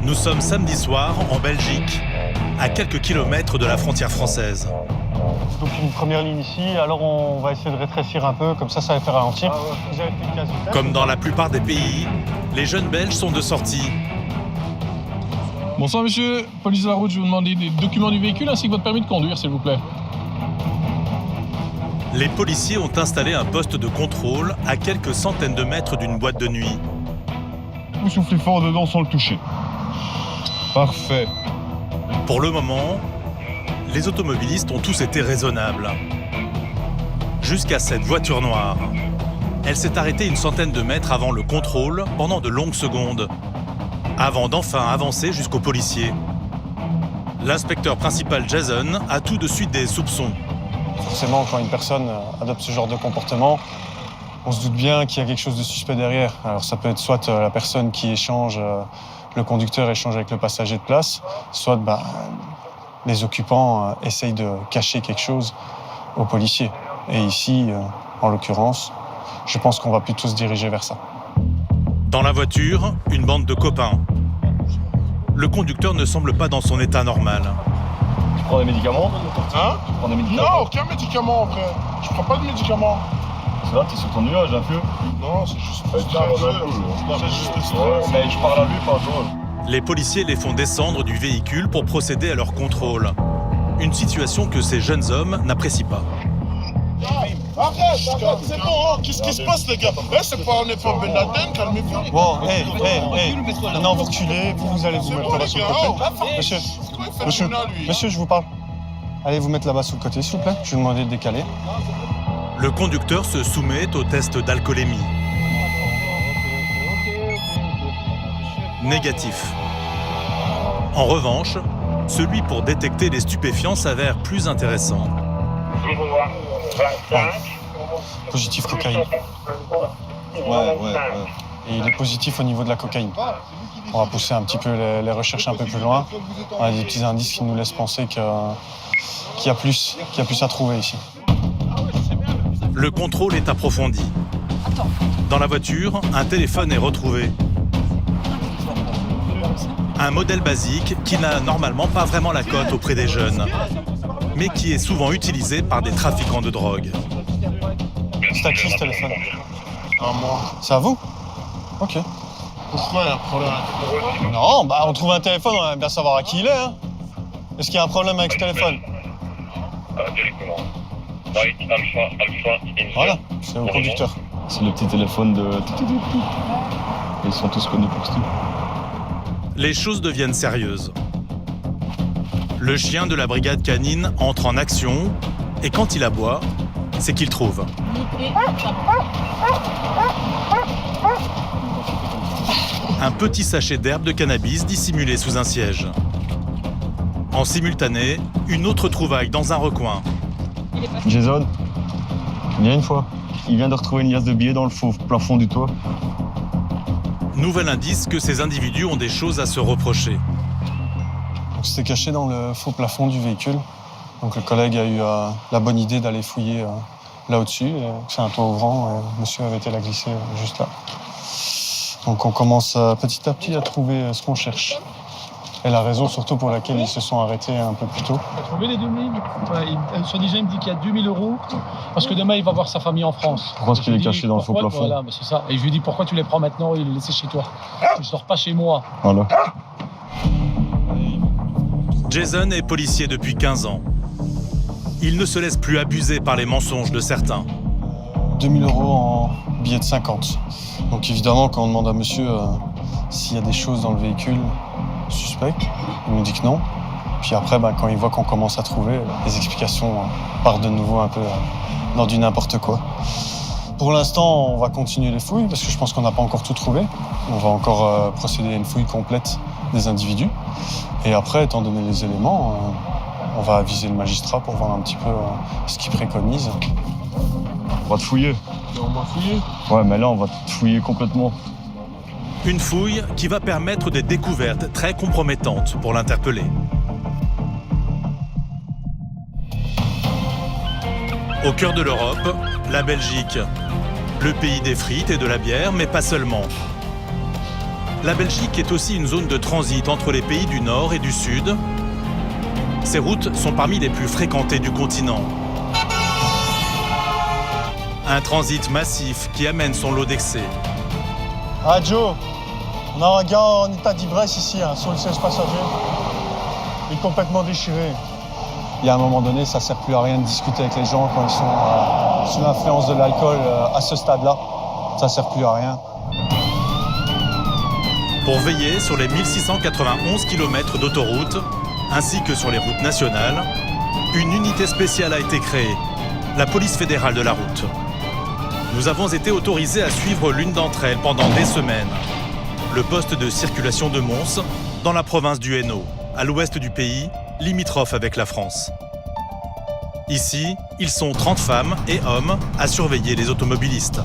Nous sommes samedi soir en Belgique, à quelques kilomètres de la frontière française. Donc une première ligne ici, alors on va essayer de rétrécir un peu, comme ça va faire ralentir. Vous avez fait une case vitesse. Comme dans la plupart des pays, les jeunes Belges sont de sortie. Bonsoir monsieur, police de la route, je vais vous demander des documents du véhicule ainsi que votre permis de conduire s'il vous plaît. Les policiers ont installé un poste de contrôle à quelques centaines de mètres d'une boîte de nuit. Vous soufflez fort dedans sans le toucher. Parfait. Pour le moment, les automobilistes ont tous été raisonnables. Jusqu'à cette voiture noire. Elle s'est arrêtée une centaine de mètres avant le contrôle pendant de longues secondes, avant d'enfin avancer jusqu'aux policiers. L'inspecteur principal Jason a tout de suite des soupçons. Forcément, quand une personne adopte ce genre de comportement, on se doute bien qu'il y a quelque chose de suspect derrière. Alors ça peut être soit la personne qui échange, le conducteur échange avec le passager de place, soit les occupants essayent de cacher quelque chose aux policiers. Et ici, en l'occurrence, je pense qu'on va plutôt se diriger vers ça. Dans la voiture, une bande de copains. Le conducteur ne semble pas dans son état normal. Tu prends des médicaments? Hein? Tu prends des médicaments? Non, aucun médicament, frère. Je prends pas de médicaments. C'est là, t'es sur ton nuage, un peu. Non, c'est juste C'est le stress. mais je parle à lui, pas à toi. Les policiers les font descendre du véhicule pour procéder à leur contrôle. Une situation que ces jeunes hommes n'apprécient pas. Arrête, c'est bon, hein. Qu'est-ce qui se passe, les gars? On n'est pas Ben Laden, calmez-vous. Bon, maintenant vous reculez, vous allez vous mettre là-bas sur le côté. Monsieur, je vous parle. Allez vous mettre là-bas sur le côté, s'il vous plaît. Je vais vous demander de décaler. Le conducteur se soumet au test d'alcoolémie. Négatif. En revanche, celui pour détecter les stupéfiants s'avère plus intéressant. Positif cocaïne. Ouais. Et il est positif au niveau de la cocaïne. On va pousser un petit peu les recherches un peu plus loin. On a des petits indices qui nous laissent penser qu'il y a plus à trouver ici. Le contrôle est approfondi. Dans la voiture, un téléphone est retrouvé. Un modèle basique qui n'a normalement pas vraiment la cote auprès des jeunes, mais qui est souvent utilisé par des trafiquants de drogue. C'est à qui ce téléphone? À moi. C'est à vous? Ok. Pourquoi il y a un problème? Non, on trouve un téléphone, on va bien savoir à qui il est. Hein. Est-ce qu'il y a un problème avec ce téléphone? Directement. Right, Alpha, Voilà, c'est au conducteur. C'est le petit téléphone de... Ils sont tous connus pour ça. Les choses deviennent sérieuses. Le chien de la brigade canine entre en action et quand il aboie, c'est qu'il trouve. Un petit sachet d'herbe de cannabis dissimulé sous un siège. En simultané, une autre trouvaille dans un recoin. Jason, viens une fois. Il vient de retrouver une liasse de billets dans le faux plafond du toit. Nouvel indice que ces individus ont des choses à se reprocher. Donc c'était caché dans le faux plafond du véhicule. Donc le collègue a eu la bonne idée d'aller fouiller là au-dessus. C'est un toit ouvrant et monsieur avait été la glisser juste là. Donc on commence petit à petit à trouver ce qu'on cherche. Et la raison surtout pour laquelle ils se sont arrêtés un peu plus tôt. Il a trouvé les 2000. Soi-disant, il me dit qu'il y a 2000 € parce que demain, il va voir sa famille en France. Pourquoi est-ce qu'il est caché dans le faux plafond? Voilà, c'est ça. Et je lui dis pourquoi tu les prends maintenant et les laisser chez toi. Je sors pas chez moi. Voilà. Jason est policier depuis 15 ans. Il ne se laisse plus abuser par les mensonges de certains. 2000 € en billets de 50. Donc évidemment, quand on demande à monsieur s'il y a des choses dans le véhicule suspectes, il nous dit que non. Puis après, quand il voit qu'on commence à trouver, les explications partent de nouveau un peu dans du n'importe quoi. Pour l'instant, on va continuer les fouilles parce que je pense qu'on n'a pas encore tout trouvé. On va encore procéder à une fouille complète des individus. Et après, étant donné les éléments, on va aviser le magistrat pour voir un petit peu ce qu'il préconise. On va te fouiller. On m'a fouillé. Ouais, mais là, on va te fouiller complètement. Une fouille qui va permettre des découvertes très compromettantes pour l'interpeller. Au cœur de l'Europe, la Belgique. Le pays des frites et de la bière, mais pas seulement. La Belgique est aussi une zone de transit entre les pays du Nord et du Sud. Ces routes sont parmi les plus fréquentées du continent. Un transit massif qui amène son lot d'excès. Ah Joe, on a un gars en état d'ivresse ici, sur le siège passager. Il est complètement déchiré. Il y a un moment donné, ça ne sert plus à rien de discuter avec les gens quand ils sont sous l'influence de l'alcool à ce stade-là. Ça ne sert plus à rien. Pour veiller sur les 1691 km d'autoroute, ainsi que sur les routes nationales, une unité spéciale a été créée, la police fédérale de la route. Nous avons été autorisés à suivre l'une d'entre elles pendant des semaines. Le poste de circulation de Mons, dans la province du Hainaut, à l'ouest du pays, limitrophe avec la France. Ici, ils sont 30 femmes et hommes à surveiller les automobilistes.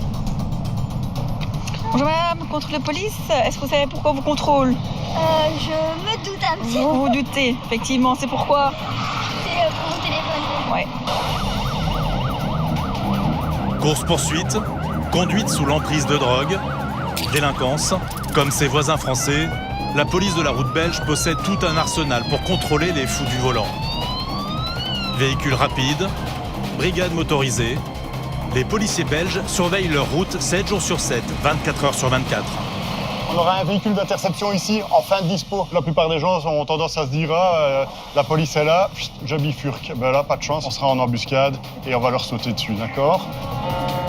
Bonjour madame, contrôle de police, est-ce que vous savez pourquoi on vous contrôle? Je me doute un petit peu. Vous vous doutez, effectivement, c'est pourquoi? C'est pour mon téléphone. Ouais. Course-poursuite, conduite sous l'emprise de drogue, délinquance. Comme ses voisins français, la police de la route belge possède tout un arsenal pour contrôler les fous du volant. Véhicules rapides, brigades motorisées, les policiers belges surveillent leur route 7 jours sur 7, 24 heures sur 24. On aura un véhicule d'interception ici en fin de dispo. La plupart des gens ont tendance à se dire la police est là, je bifurque. Ben là, pas de chance, on sera en embuscade et on va leur sauter dessus, d'accord?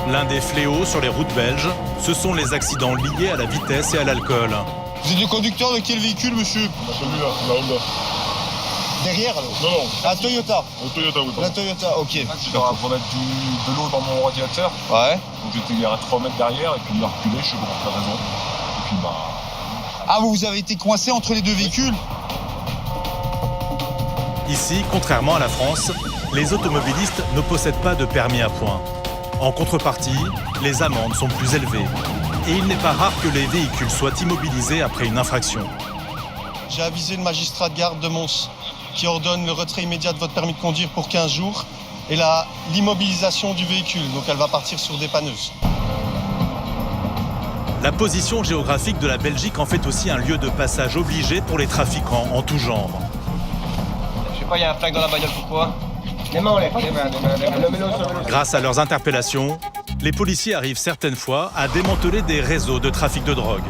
L'un des fléaux sur les routes belges, ce sont les accidents liés à la vitesse et à l'alcool. Vous êtes le conducteur de quel véhicule, monsieur? Celui-là, la Honda. Derrière, là? Non, La Toyota. le Toyota, oui. La Toyota, ok. J'étais en train de mettre de l'eau dans mon radiateur, Ouais. donc j'étais à 3 mètres derrière et puis il a reculé, je sais pas pour quelle raison. Et puis bah. Ah, vous avez été coincé entre les deux véhicules? Ici, contrairement à la France, les automobilistes ne possèdent pas de permis à points. En contrepartie, les amendes sont plus élevées. Et il n'est pas rare que les véhicules soient immobilisés après une infraction. J'ai avisé le magistrat de garde de Mons qui ordonne le retrait immédiat de votre permis de conduire pour 15 jours et l'immobilisation du véhicule. Donc elle va partir sur dépanneuse. La position géographique de la Belgique en fait aussi un lieu de passage obligé pour les trafiquants en tout genre. Je sais pas, il y a un flingue dans la bagnole, pourquoi? Les mains, les mains. Grâce à leurs interpellations, les policiers arrivent certaines fois à démanteler des réseaux de trafic de drogue.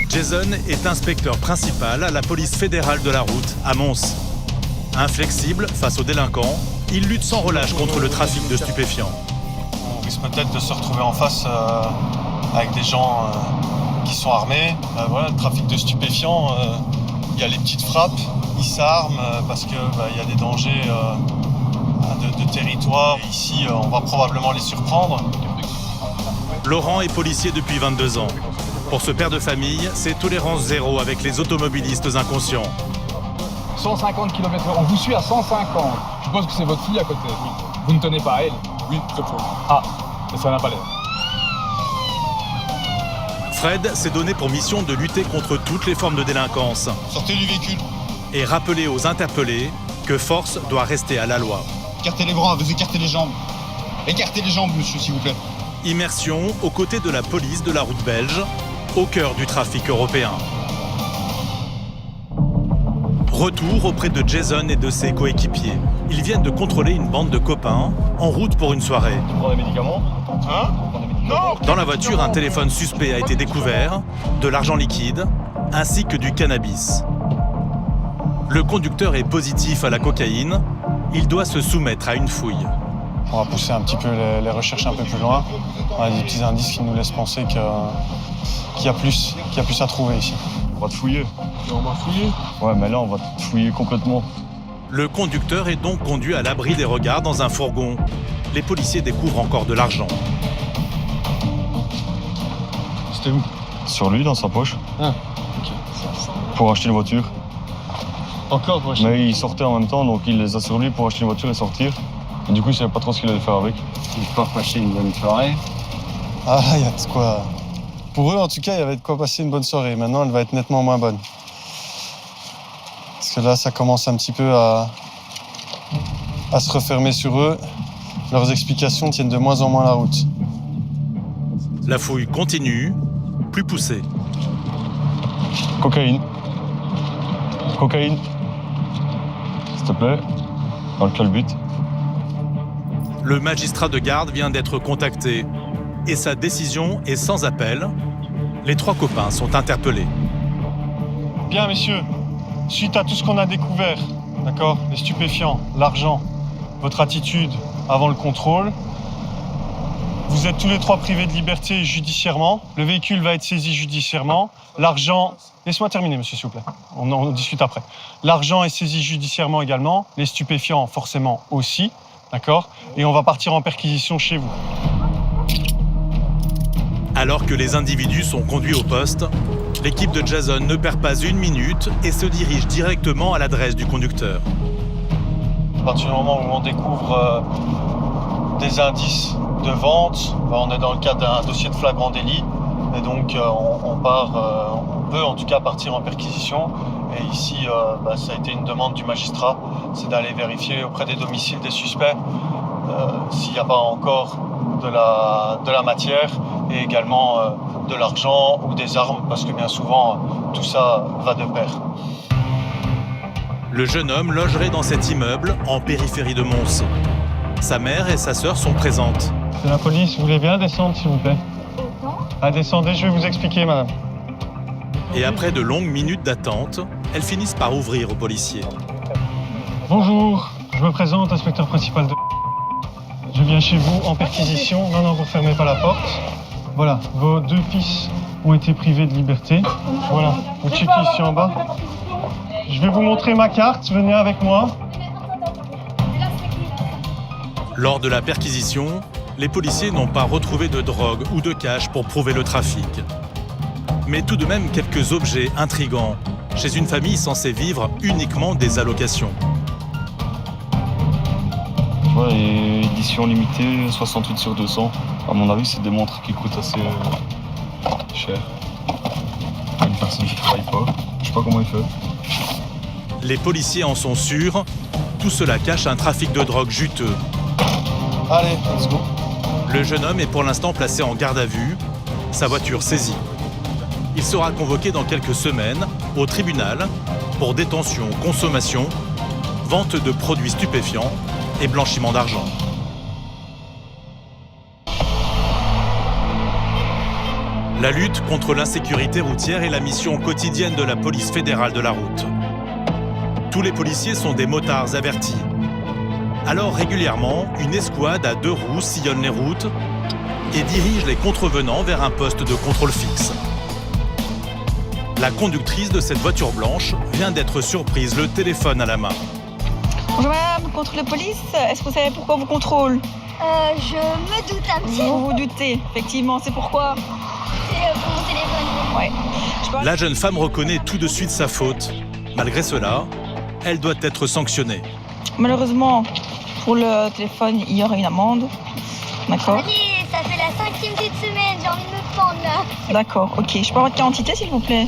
Jason est inspecteur principal à la police fédérale de la route à Mons. Inflexible face aux délinquants, il lutte sans relâche contre le trafic de stupéfiants. On risque peut-être de se retrouver en face avec des gens qui sont armés. Voilà, le trafic de stupéfiants, il y a les petites frappes, ils s'arment parce qu'il y a des dangers de territoire. Et ici, on va probablement les surprendre. Laurent est policier depuis 22 ans. Pour ce père de famille, c'est tolérance zéro avec les automobilistes inconscients. 150 km/h, on vous suit à 150. Je suppose que c'est votre fille à côté. Oui. Vous ne tenez pas à elle? Oui, tout à fait. Ah, mais ça n'a pas l'air. Fred s'est donné pour mission de lutter contre toutes les formes de délinquance Sortez du véhicule. et rappeler aux interpellés que force doit rester à la loi. Écartez les bras, vous écartez les jambes. Écartez les jambes, monsieur, s'il vous plaît. Immersion aux côtés de la police de la route belge, au cœur du trafic européen. Retour auprès de Jason et de ses coéquipiers. Ils viennent de contrôler une bande de copains en route pour une soirée. Tu prends des médicaments? Hein? Non. Dans la voiture, un téléphone suspect a été découvert, de l'argent liquide, ainsi que du cannabis. Le conducteur est positif à la cocaïne. Il doit se soumettre à une fouille. On va pousser un petit peu les recherches un peu plus loin. On a des petits indices qui nous laissent penser qu'il y a plus à trouver ici. On va te fouiller. On m'a fouillé. Ouais, mais là, on va te fouiller complètement. Le conducteur est donc conduit à l'abri des regards dans un fourgon. Les policiers découvrent encore de l'argent. C'était où? Sur lui, dans sa poche. Ah, ok. Pour acheter une voiture. Encore pour Mais il sortait en même temps, donc il les a sur lui pour acheter une voiture et sortir. Et du coup, il savait pas trop ce qu'il allait faire avec. Il faut passer une bonne soirée. Ah, il y a de quoi. Pour eux, en tout cas, il y avait de quoi passer une bonne soirée. Maintenant, elle va être nettement moins bonne. Parce que là, ça commence un petit peu à se refermer sur eux. Leurs explications tiennent de moins en moins la route. La fouille continue, plus poussée. Cocaïne. Cocaïne. S'il te plaît. Dans quel but? Le magistrat de garde vient d'être contacté et sa décision est sans appel. Les 3 copains sont interpellés. Bien, messieurs, suite à tout ce qu'on a découvert, d'accord, les stupéfiants, l'argent, votre attitude avant le contrôle, vous êtes tous les 3 privés de liberté judiciairement. Le véhicule va être saisi judiciairement. L'argent... Laisse-moi terminer, monsieur, s'il vous plaît. On discute après. L'argent est saisi judiciairement également. Les stupéfiants, forcément, aussi. D'accord? Et on va partir en perquisition chez vous. Alors que les individus sont conduits au poste, l'équipe de Jason ne perd pas une minute et se dirige directement à l'adresse du conducteur. À partir du moment où on découvre des indices de vente, on est dans le cadre d'un dossier de flagrant délit. Et donc on peut en tout cas partir en perquisition. Et ici, ça a été une demande du magistrat, c'est d'aller vérifier auprès des domiciles des suspects s'il n'y a pas encore de la matière et également de l'argent ou des armes, parce que bien souvent, tout ça va de pair. Le jeune homme logerait dans cet immeuble en périphérie de Mons. Sa mère et sa sœur sont présentes. C'est la police, vous voulez bien descendre s'il vous plaît? Ah, descendez, je vais vous expliquer, madame. Et après de longues minutes d'attente, elles finissent par ouvrir aux policiers. Bonjour, je me présente, inspecteur principal de... Je viens chez vous en perquisition. Non, vous ne fermez pas la porte. Voilà, vos 2 fils ont été privés de liberté. Voilà, vous checkez ici en bas. Je vais vous montrer ma carte, venez avec moi. Lors de la perquisition, les policiers n'ont pas retrouvé de drogue ou de cash pour prouver le trafic. Mais tout de même quelques objets intrigants chez une famille censée vivre uniquement des allocations. Ouais, et édition limitée, 68/200. À mon avis, c'est des montres qui coûtent assez cher. Une personne qui ne travaille pas, je sais pas comment il fait. Les policiers en sont sûrs, tout cela cache un trafic de drogue juteux. Allez, let's go. Le jeune homme est pour l'instant placé en garde à vue, sa voiture saisie. Il sera convoqué dans quelques semaines au tribunal pour détention, consommation, vente de produits stupéfiants et blanchiment d'argent. La lutte contre l'insécurité routière est la mission quotidienne de la police fédérale de la route. Tous les policiers sont des motards avertis. Alors régulièrement, une escouade à 2 roues sillonne les routes et dirige les contrevenants vers un poste de contrôle fixe. La conductrice de cette voiture blanche vient d'être surprise, le téléphone à la main. Bonjour madame, contrôle de police, est-ce que vous savez pourquoi on vous contrôle? Je me doute un petit peu. Vous vous doutez, effectivement, c'est pourquoi? C'est pour mon téléphone. Ouais. La jeune femme reconnaît tout de suite sa faute. Malgré cela, elle doit être sanctionnée. Malheureusement, pour le téléphone, il y aura une amende. D'accord? Allez, ça fait la 5e petite semaine, j'ai envie de me pendre là. D'accord, ok. Je peux avoir votre identité s'il vous plaît?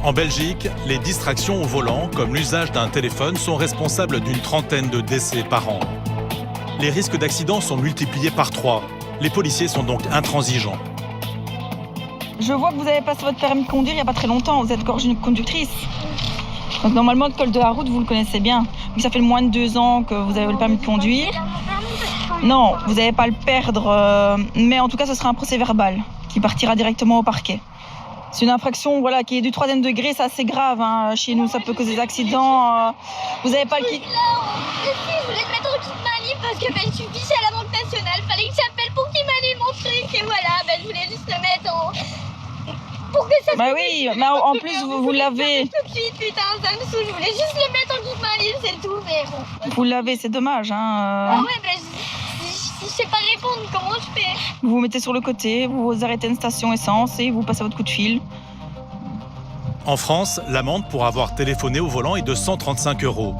En Belgique, les distractions au volant, comme l'usage d'un téléphone, sont responsables d'une 30aine de décès par an. Les risques d'accident sont multipliés par 3. Les policiers sont donc intransigeants. Je vois que vous avez passé votre permis de conduire il n'y a pas très longtemps. Vous êtes encore jeune conductrice. Donc normalement, le code de la route, vous le connaissez bien. Mais ça fait moins de 2 ans que vous avez le permis de conduire. Non, vous n'allez pas le perdre. Mais en tout cas, ce sera un procès verbal qui partira directement au parquet. C'est une infraction qui est du 3e degré, c'est assez grave. Hein. Chez nous, ça peut causer des accidents. Vous n'avez pas le kit. Je voulais te mettre en kit manip parce que je suis fichée à la Banque nationale. Fallait que j'appelle pour qu'il m'annule mon truc. Et voilà, je voulais juste le mettre en... Pour que ça oui, mais en plus, vous l'avez. Tout de suite, putain, ça me saoule. Je voulais juste le mettre en kit manip, c'est tout. Mais bon. Vous l'avez, c'est dommage. Hein. Ah ouais, si je sais pas répondre, comment je fais? Vous vous mettez sur le côté, vous vous arrêtez à une station essence et vous passez votre coup de fil. En France, l'amende pour avoir téléphoné au volant est de 135 €.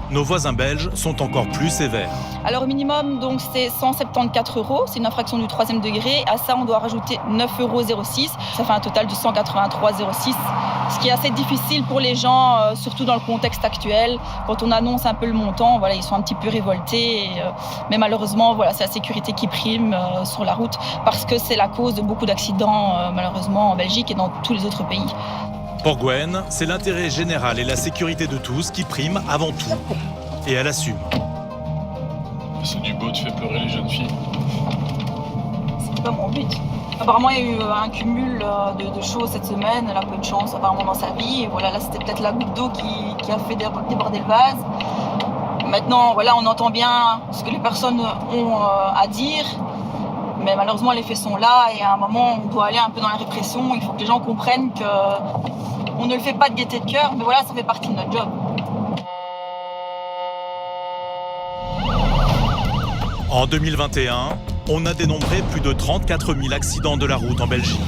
Nos voisins belges sont encore plus sévères. Alors au minimum, donc c'est 174 €, c'est une infraction du 3e degré. À ça, on doit rajouter 9,06 €. Ça fait un total de 183,06 € Ce qui est assez difficile pour les gens, surtout dans le contexte actuel. Quand on annonce un peu le montant, voilà, ils sont un petit peu révoltés. Mais malheureusement, voilà, c'est la sécurité qui prime sur la route parce que c'est la cause de beaucoup d'accidents, malheureusement, en Belgique et dans tous les autres pays. Pour Gwen, c'est l'intérêt général et la sécurité de tous qui priment avant tout. Et elle assume. C'est du beau, tu fais pleurer les jeunes filles. C'était pas mon but. Apparemment, il y a eu un cumul de choses cette semaine. Elle a peu de chance apparemment dans sa vie. Et voilà, là, c'était peut-être la goutte d'eau qui a fait déborder le vase. Maintenant, voilà, on entend bien ce que les personnes ont à dire. Mais malheureusement, les faits sont là. Et à un moment, on doit aller un peu dans la répression. Il faut que les gens comprennent qu'on ne le fait pas de gaieté de cœur. Mais voilà, ça fait partie de notre job. En 2021, on a dénombré plus de 34 000 accidents de la route en Belgique,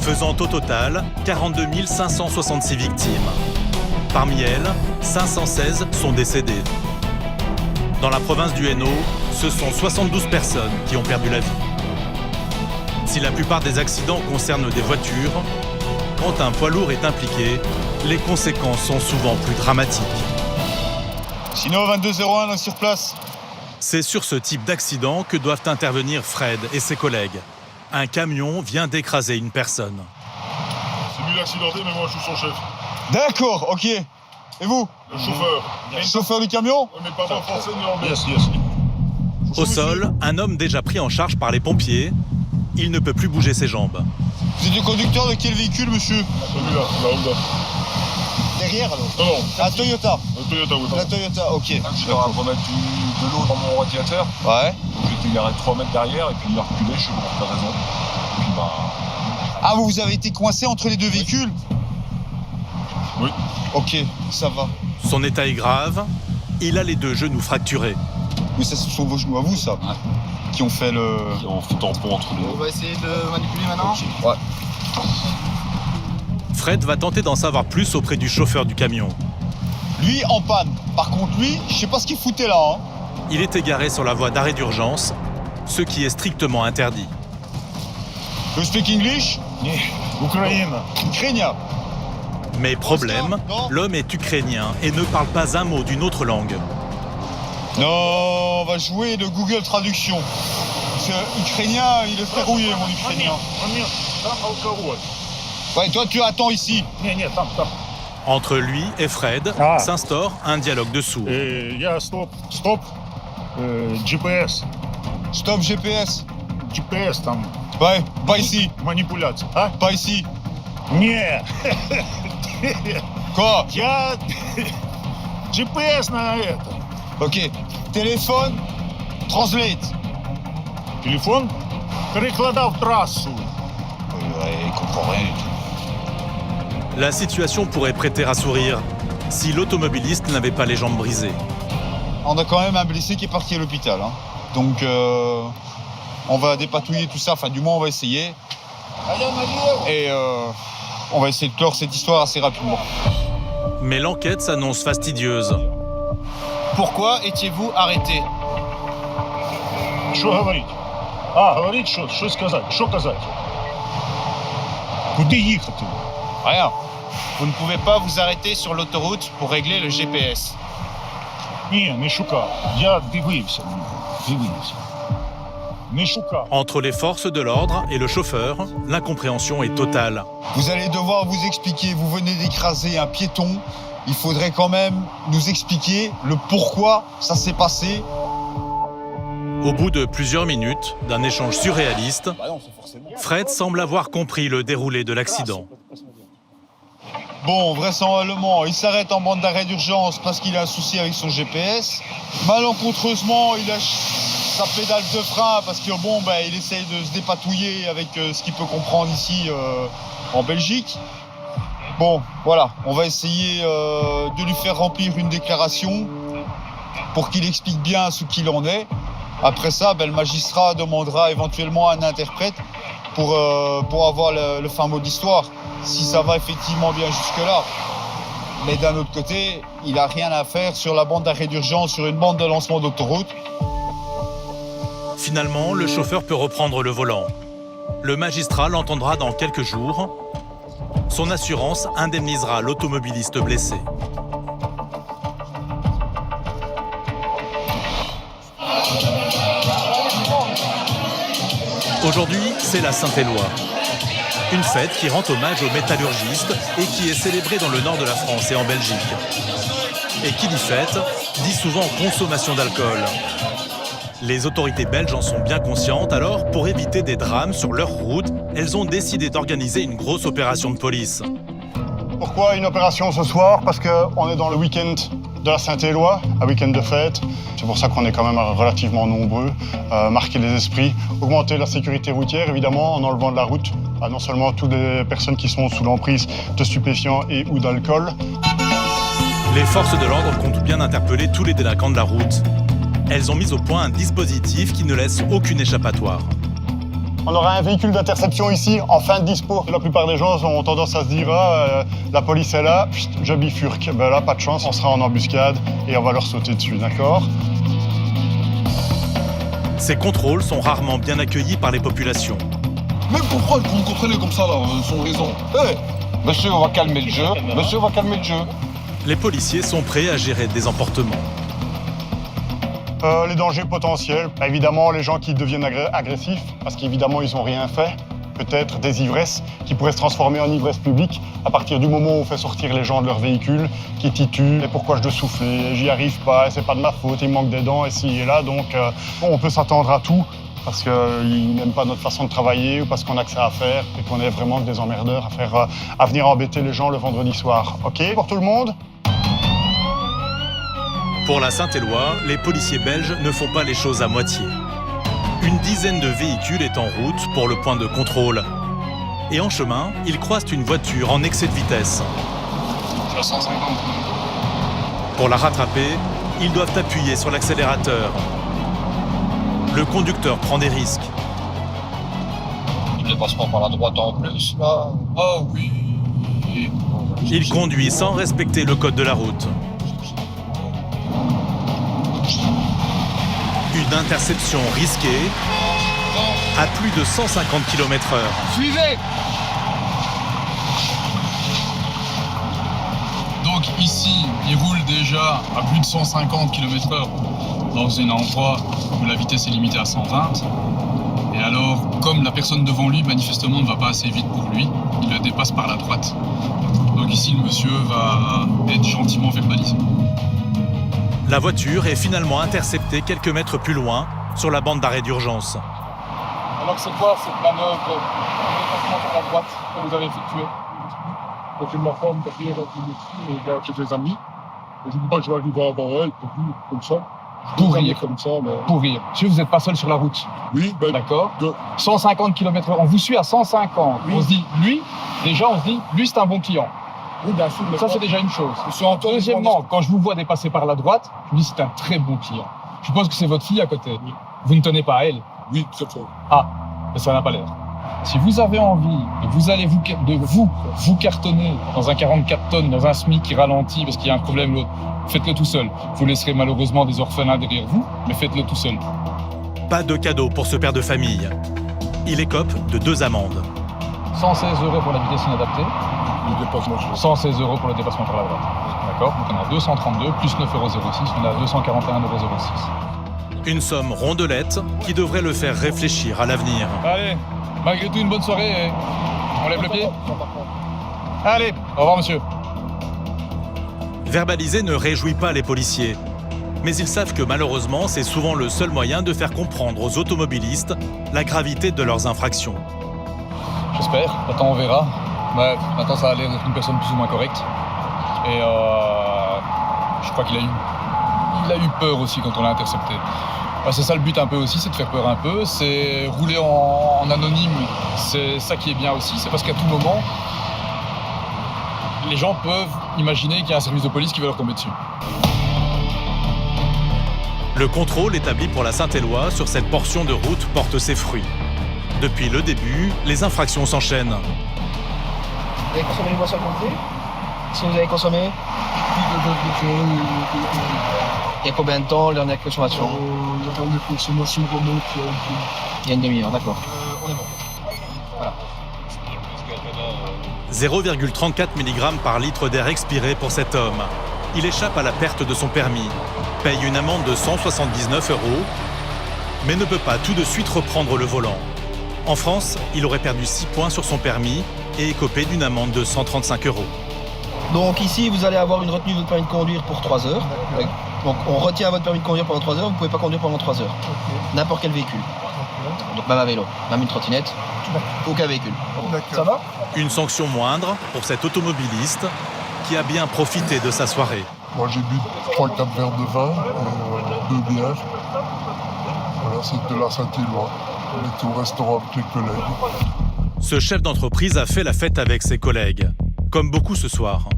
faisant au total 42 566 victimes. Parmi elles, 516 sont décédées. Dans la province du Hainaut, ce sont 72 personnes qui ont perdu la vie. Si la plupart des accidents concernent des voitures, quand un poids lourd est impliqué, les conséquences sont souvent plus dramatiques. Sinon, 2201 sur place. C'est sur ce type d'accident que doivent intervenir Fred et ses collègues. Un camion vient d'écraser une personne. C'est lui l'accidenté, mais moi je suis son chef. D'accord, ok. Et vous? Le chauffeur. Le chauffeur du camion? Mais pas en français ni en anglais. Au sol, un homme déjà pris en charge par les pompiers. Il ne peut plus bouger ses jambes. Vous êtes le conducteur de quel véhicule, monsieur? Celui-là, la Honda. Derrière, alors? Non, La Toyota? la Toyota, oui. La Toyota, ok. J'étais en train de remettre de l'eau dans mon radiateur. Ouais. J'étais garé 3 mètres derrière et puis il a reculé, je sais pas pour quelle raison. Et puis Ah, vous avez été coincé entre les deux véhicules? Oui. Ok, ça va. Son état est grave. Il a les 2 genoux fracturés. Mais ça, ce sont vos genoux à vous, ça, qui ont fait le... on fait tampon entre les deux. On va essayer de manipuler maintenant. Ouais. Fred va tenter d'en savoir plus auprès du chauffeur du camion. Lui, en panne. Par contre, lui, je sais pas ce qu'il foutait là, hein. Il est égaré sur la voie d'arrêt d'urgence, ce qui est strictement interdit. You speak English? Ukraine. Ukrainien. Mais problème, l'homme est ukrainien et ne parle pas un mot d'une autre langue. Non, on va jouer de Google Traduction. Parce que ukrainien, il est verrouillé, mon ukrainien. Ouais, toi, tu attends ici. Entre lui et Fred s'instaure un dialogue de sourds. Stop. GPS. Stop GPS. GPS там. Ouais, pas ici. Манипуляция. А? Pas ici. Не. Quoi? Я GPS на это. Ok. Téléphone, translate. Телефон перекладав трассу. Ouais, il comprend rien du tout. La situation pourrait prêter à sourire si l'automobiliste n'avait pas les jambes brisées. On a quand même un blessé qui est parti à l'hôpital, hein. Donc, on va dépatouiller tout ça. Enfin, du moins, on va essayer. Et on va essayer de clore cette histoire assez rapidement. Mais l'enquête s'annonce fastidieuse. Pourquoi étiez-vous arrêté? Что говорить? Говорить что сказать? Что казать? Куди їхати? Rien. Vous ne pouvez pas vous arrêter sur l'autoroute pour régler le GPS. Ні, не шукав. Я дивився. Не шукав. Entre les forces de l'ordre et le chauffeur, l'incompréhension est totale. Vous allez devoir vous expliquer. Vous venez d'écraser un piéton. Il faudrait quand même nous expliquer le pourquoi ça s'est passé. Au bout de plusieurs minutes d'un échange surréaliste, Fred semble avoir compris le déroulé de l'accident. Bon, vraisemblablement, il s'arrête en bande d'arrêt d'urgence parce qu'il a un souci avec son GPS. Malencontreusement, il lâche sa pédale de frein parce que bon, il essaye de se dépatouiller avec ce qu'il peut comprendre ici en Belgique. Bon, voilà, on va essayer de lui faire remplir une déclaration pour qu'il explique bien ce qu'il en est. Après ça, le magistrat demandera éventuellement un interprète pour avoir le fin mot d'histoire, si ça va effectivement bien jusque-là. Mais d'un autre côté, il n'a rien à faire sur la bande d'arrêt d'urgence, sur une bande de lancement d'autoroute. Finalement, le chauffeur peut reprendre le volant. Le magistrat l'entendra dans quelques jours. Son assurance indemnisera l'automobiliste blessé. Aujourd'hui, c'est la Saint-Éloi. Une fête qui rend hommage aux métallurgistes et qui est célébrée dans le nord de la France et en Belgique. Et qui dit fête, dit souvent consommation d'alcool. Les autorités belges en sont bien conscientes, alors pour éviter des drames sur leur route, elles ont décidé d'organiser une grosse opération de police. Pourquoi une opération ce soir? Parce qu'on est dans le week-end de la Saint-Éloi, un week-end de fête. C'est pour ça qu'on est quand même relativement nombreux, marquer les esprits, augmenter la sécurité routière, évidemment, en enlevant de la route non seulement toutes les personnes qui sont sous l'emprise de stupéfiants et ou d'alcool. Les forces de l'ordre comptent bien interpeller tous les délinquants de la route. Elles ont mis au point un dispositif qui ne laisse aucune échappatoire. On aura un véhicule d'interception ici, en fin de dispo. La plupart des gens ont tendance à se dire la police est là, je bifurque. Ben là, pas de chance, on sera en embuscade et on va leur sauter dessus, d'accord? Ces contrôles sont rarement bien accueillis par les populations. Mais pourquoi vous me comprenez comme ça, là, sans raison? Monsieur, on va calmer le jeu. Monsieur, on va calmer le jeu. Les policiers sont prêts à gérer des emportements. Les dangers potentiels, évidemment les gens qui deviennent agressifs, parce qu'évidemment ils n'ont rien fait. Peut-être des ivresses qui pourraient se transformer en ivresse publique à partir du moment où on fait sortir les gens de leur véhicule, qui titubent. Et pourquoi je dois souffler? J'y arrive pas, c'est pas de ma faute, il me manque des dents ici et là. Donc on peut s'attendre à tout, parce qu'ils n'aiment pas notre façon de travailler ou parce qu'on a que ça à faire et qu'on est vraiment que des emmerdeurs à venir embêter les gens le vendredi soir. Ok pour tout le monde? Pour la Saint-Éloi, les policiers belges ne font pas les choses à moitié. Une dizaine de véhicules est en route pour le point de contrôle. Et en chemin, ils croisent une voiture en excès de vitesse. 150. Pour la rattraper, ils doivent appuyer sur l'accélérateur. Le conducteur prend des risques. Il dépasse pas par la droite en plus, là. Ah oui. Il conduit sans respecter le code de la route. Une interception risquée à plus de 150 km/h. Suivez! Donc ici, il roule déjà à plus de 150 km/h dans un endroit où la vitesse est limitée à 120. Et alors, comme la personne devant lui, manifestement, ne va pas assez vite pour lui, il le dépasse par la droite. Donc ici, le monsieur va être gentiment verbalisé. La voiture est finalement interceptée quelques mètres plus loin, sur la bande d'arrêt d'urgence. Alors c'est quoi cette manœuvre de dépassement par la droite que vous avez effectuée? Quand je m'informe, parce qu'il y a des amis, et je ne dis pas que je vais arriver avant elle, comme ça. Pour rire. Comme ça, mais... Pour rire. Si vous n'êtes pas seul sur la route. Oui, ben... D'accord. 150 km/h. On vous suit à 150. Oui. On se dit, lui, c'est un bon client. Oui, bien sûr. Ça, c'est déjà une chose. Deuxièmement, quand je vous vois dépasser par la droite, je me dis c'est un très bon client. Je suppose que c'est votre fille à côté. Oui. Vous ne tenez pas à elle. Oui, c'est ça. Ah, mais ça n'a pas l'air. Si vous avez envie et vous allez vous cartonner dans un 44 tonnes, dans un SMIC qui ralentit parce qu'il y a un problème l'autre, faites-le tout seul. Vous laisserez malheureusement des orphelins derrière vous, mais faites-le tout seul. Pas de cadeau pour ce père de famille. Il écope de 2 amendes. 116 € pour la vitesse inadaptée. 116 € pour le dépassement par la droite. D'accord? Donc on a 232 plus 9,06 €, on a 241,06 €. Une somme rondelette qui devrait le faire réfléchir à l'avenir. Allez, malgré tout une bonne soirée. On lève le pied. Allez, au revoir monsieur. Verbaliser ne réjouit pas les policiers. Mais ils savent que malheureusement, c'est souvent le seul moyen de faire comprendre aux automobilistes la gravité de leurs infractions. J'espère, attends on verra. Ouais, maintenant ça a l'air d'être une personne plus ou moins correcte. Et je crois qu'il a eu peur aussi quand on l'a intercepté. C'est ça le but un peu aussi, c'est de faire peur un peu. C'est rouler en anonyme, c'est ça qui est bien aussi. C'est parce qu'à tout moment, les gens peuvent imaginer qu'il y a un service de police qui va leur tomber dessus. Le contrôle établi pour la Saint-Éloi sur cette portion de route porte ses fruits. Depuis le début, les infractions s'enchaînent. Vous avez consommé une boisson alcoolisée? Si vous avez consommé? Il y a combien de temps la dernière consommation? La dernière consommation remonte il y a une demi-heure, d'accord. on est bon. Voilà. 0,34 mg par litre d'air expiré pour cet homme. Il échappe à la perte de son permis, paye une amende de 179 €, mais ne peut pas tout de suite reprendre le volant. En France, il aurait perdu 6 points sur son permis et écopé d'une amende de 135 €. Donc ici, vous allez avoir une retenue de votre permis de conduire pour 3 heures. Donc on retient votre permis de conduire pendant 3 heures, vous ne pouvez pas conduire pendant 3 heures. N'importe quel véhicule. Donc même un vélo, même une trottinette, aucun véhicule. Ça va? Une sanction moindre pour cet automobiliste qui a bien profité de sa soirée. Moi j'ai bu 3-4 verres de vin et 2 bières. Voilà, c'était la Saint-Éloi. On était au restaurant avec les collègues. Ce chef d'entreprise a fait la fête avec ses collègues, comme beaucoup ce soir.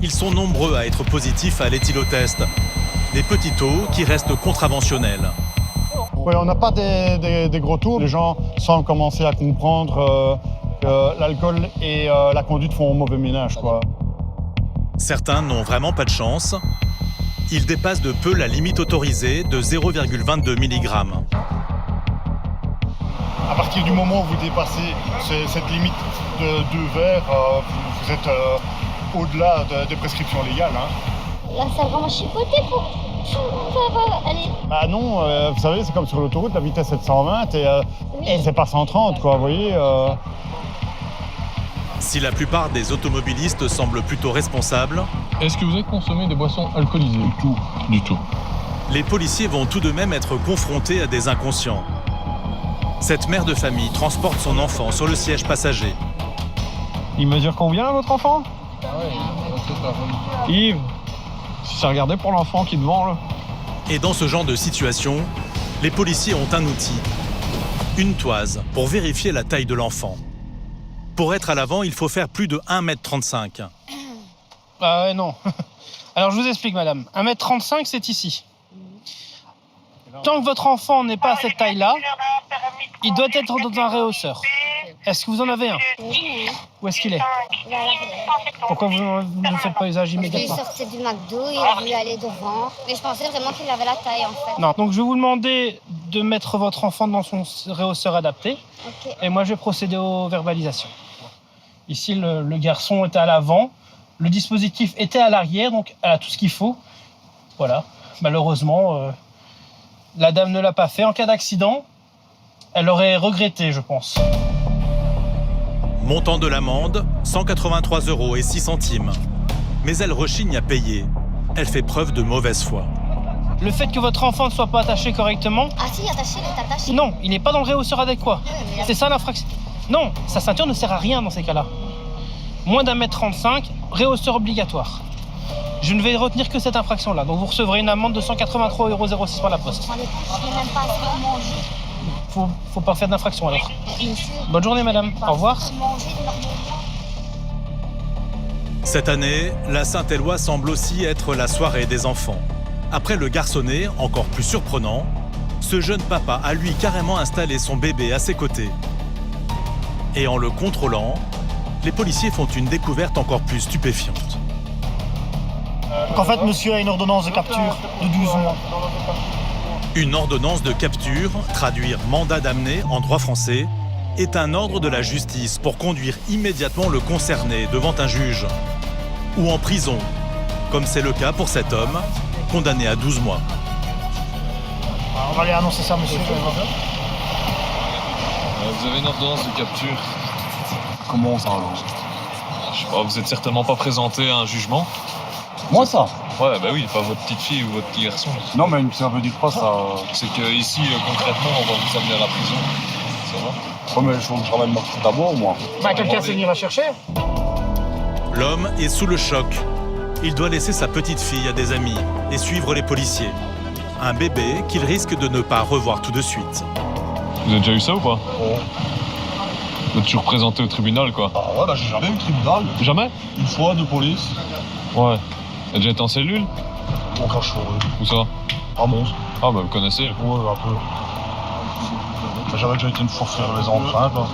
Ils sont nombreux à être positifs à l'éthylotest, des petits taux qui restent contraventionnels. Oui, on n'a pas des gros tours. Les gens semblent commencer à comprendre que l'alcool et la conduite font mauvais ménage, quoi. Certains n'ont vraiment pas de chance. Ils dépassent de peu la limite autorisée de 0,22 mg. À partir du moment où vous dépassez cette limite de 2 verres, vous êtes au-delà des prescriptions légales. Hein. Là, ça a vraiment chipoté pour aller. Bah non, vous savez, c'est comme sur l'autoroute, la vitesse est de 120 et c'est pas 130, quoi, vous voyez. Si la plupart des automobilistes semblent plutôt responsables, Est-ce que vous avez consommé des boissons alcoolisées? Du tout. les policiers vont tout de même être confrontés à des inconscients. Cette mère de famille transporte son enfant sur le siège passager. Il mesure combien, votre enfant? Yves, si ça regardait pour l'enfant qui est devant, là. Et dans ce genre de situation, les policiers ont un outil, une toise, pour vérifier la taille de l'enfant. Pour être à l'avant, il faut faire plus de 1,35 m. Ah ouais, non. Alors je vous explique, madame. 1,35 m, c'est ici. Tant que votre enfant n'est pas à cette taille-là, il doit être dans un rehausseur. Est-ce que vous en avez un? Où est-ce qu'il est? Pourquoi vous ne faites pas usage immédiatement? Il sortait du McDo, il a voulu aller devant. Mais je pensais vraiment qu'il avait la taille, en fait. Non. Donc je vais vous demander de mettre votre enfant dans son rehausseur adapté. Ok. Et moi, je vais procéder aux verbalisations. Ici, le garçon était à l'avant. Le dispositif était à l'arrière, donc elle a tout ce qu'il faut. Voilà. Malheureusement, la dame ne l'a pas fait. En cas d'accident, elle aurait regretté, je pense. Montant de l'amende, 183,06 €. Mais elle rechigne à payer. Elle fait preuve de mauvaise foi. Le fait que votre enfant ne soit pas attaché correctement... Ah si, attaché, il est attaché. Non, il n'est pas dans le rehausseur adéquat. mais C'est ça l'infraction. Non, sa ceinture ne sert à rien dans ces cas-là. Moins d'1,35 m, rehausseur obligatoire. Je ne vais retenir que cette infraction-là. Donc vous recevrez une amende de 183,06 € par la poste. Je n'ai même pas assez pour manger. Faut pas faire d'infraction alors. Monsieur, Bonne journée madame. Au revoir. manger normalement. Cette année, la Saint-Éloi semble aussi être la soirée des enfants. Après le garçonnet, encore plus surprenant, ce jeune papa a lui carrément installé son bébé à ses côtés. Et en le contrôlant, les policiers font une découverte encore plus stupéfiante. En fait, monsieur a une ordonnance de capture de 12 mois. Une ordonnance de capture, traduire mandat d'amener en droit français, est un ordre de la justice pour conduire immédiatement le concerné devant un juge ou en prison, comme c'est le cas pour cet homme, condamné à 12 mois. On va aller annoncer ça, monsieur. Vous avez une ordonnance de capture. Comment ça, alors? Je sais pas, vous êtes certainement pas présenté à un jugement. Moi, ça? Ouais, bah oui, pas votre petite fille ou votre petit garçon. Non, mais ça veut dire quoi, ça? C'est que ici, concrètement, on va vous amener à la prison. Ça va? Ouais, mais il faut que je ramène ma petite d'abord, moi. Bah quelqu'un s'est venu la chercher. L'homme est sous le choc. Il doit laisser sa petite fille à des amis et suivre les policiers. Un bébé qu'il risque de ne pas revoir tout de suite. Vous avez déjà eu ça ou pas? Vous êtes toujours présenté au tribunal, quoi. Ah ouais, bah j'ai jamais eu de tribunal. Jamais? Une fois de police. Ouais. Vous avez déjà été en cellule? Mon cachot, Où ça? Ah bon? Ah bah vous connaissez. Ouais, un peu. J'avais déjà été une fois faire les empreintes. Là.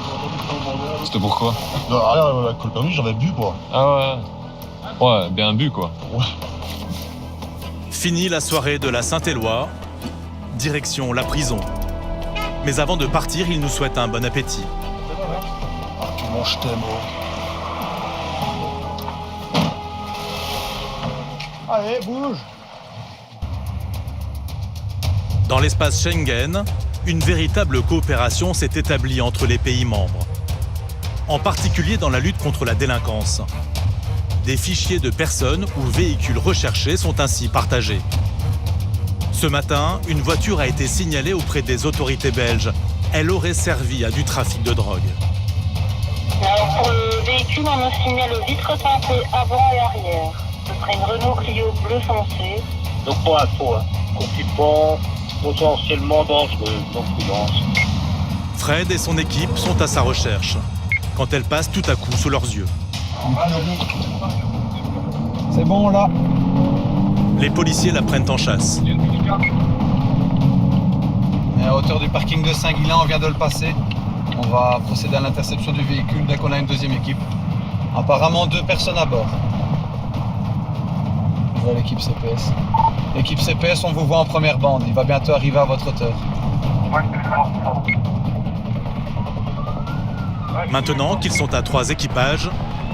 C'était pourquoi? Avec le permis, j'avais bu, quoi. Ah ouais. Ouais, bien bu, quoi. Ouais. Fini la soirée de la Saint-Éloi, direction la prison. Mais avant de partir, il nous souhaite un bon appétit. Ah, tu manges tes mots. Allez, bouge. Dans l'espace Schengen, une véritable coopération s'est établie entre les pays membres, en particulier dans la lutte contre la délinquance. Des fichiers de personnes ou véhicules recherchés sont ainsi partagés. Ce matin, une voiture a été signalée auprès des autorités belges. Elle aurait servi à du trafic de drogue. Alors pour le véhicule, on nous signale aux vitres teintées avant et arrière. Ce serait une Renault Clio bleu foncé. Donc pour info, occupant potentiellement dangereux, donc prudence. Fred et son équipe sont à sa recherche, quand elle passe tout à coup sous leurs yeux. C'est bon là. Les policiers la prennent en chasse. On est à hauteur du parking de Saint-Guilain, on vient de le passer. On va procéder à l'interception du véhicule dès qu'on a une deuxième équipe. Apparemment 2 personnes à bord. Je vois l'équipe CPS. L'équipe CPS, on vous voit en première bande. Il va bientôt arriver à votre hauteur. Maintenant qu'ils sont à 3 équipages,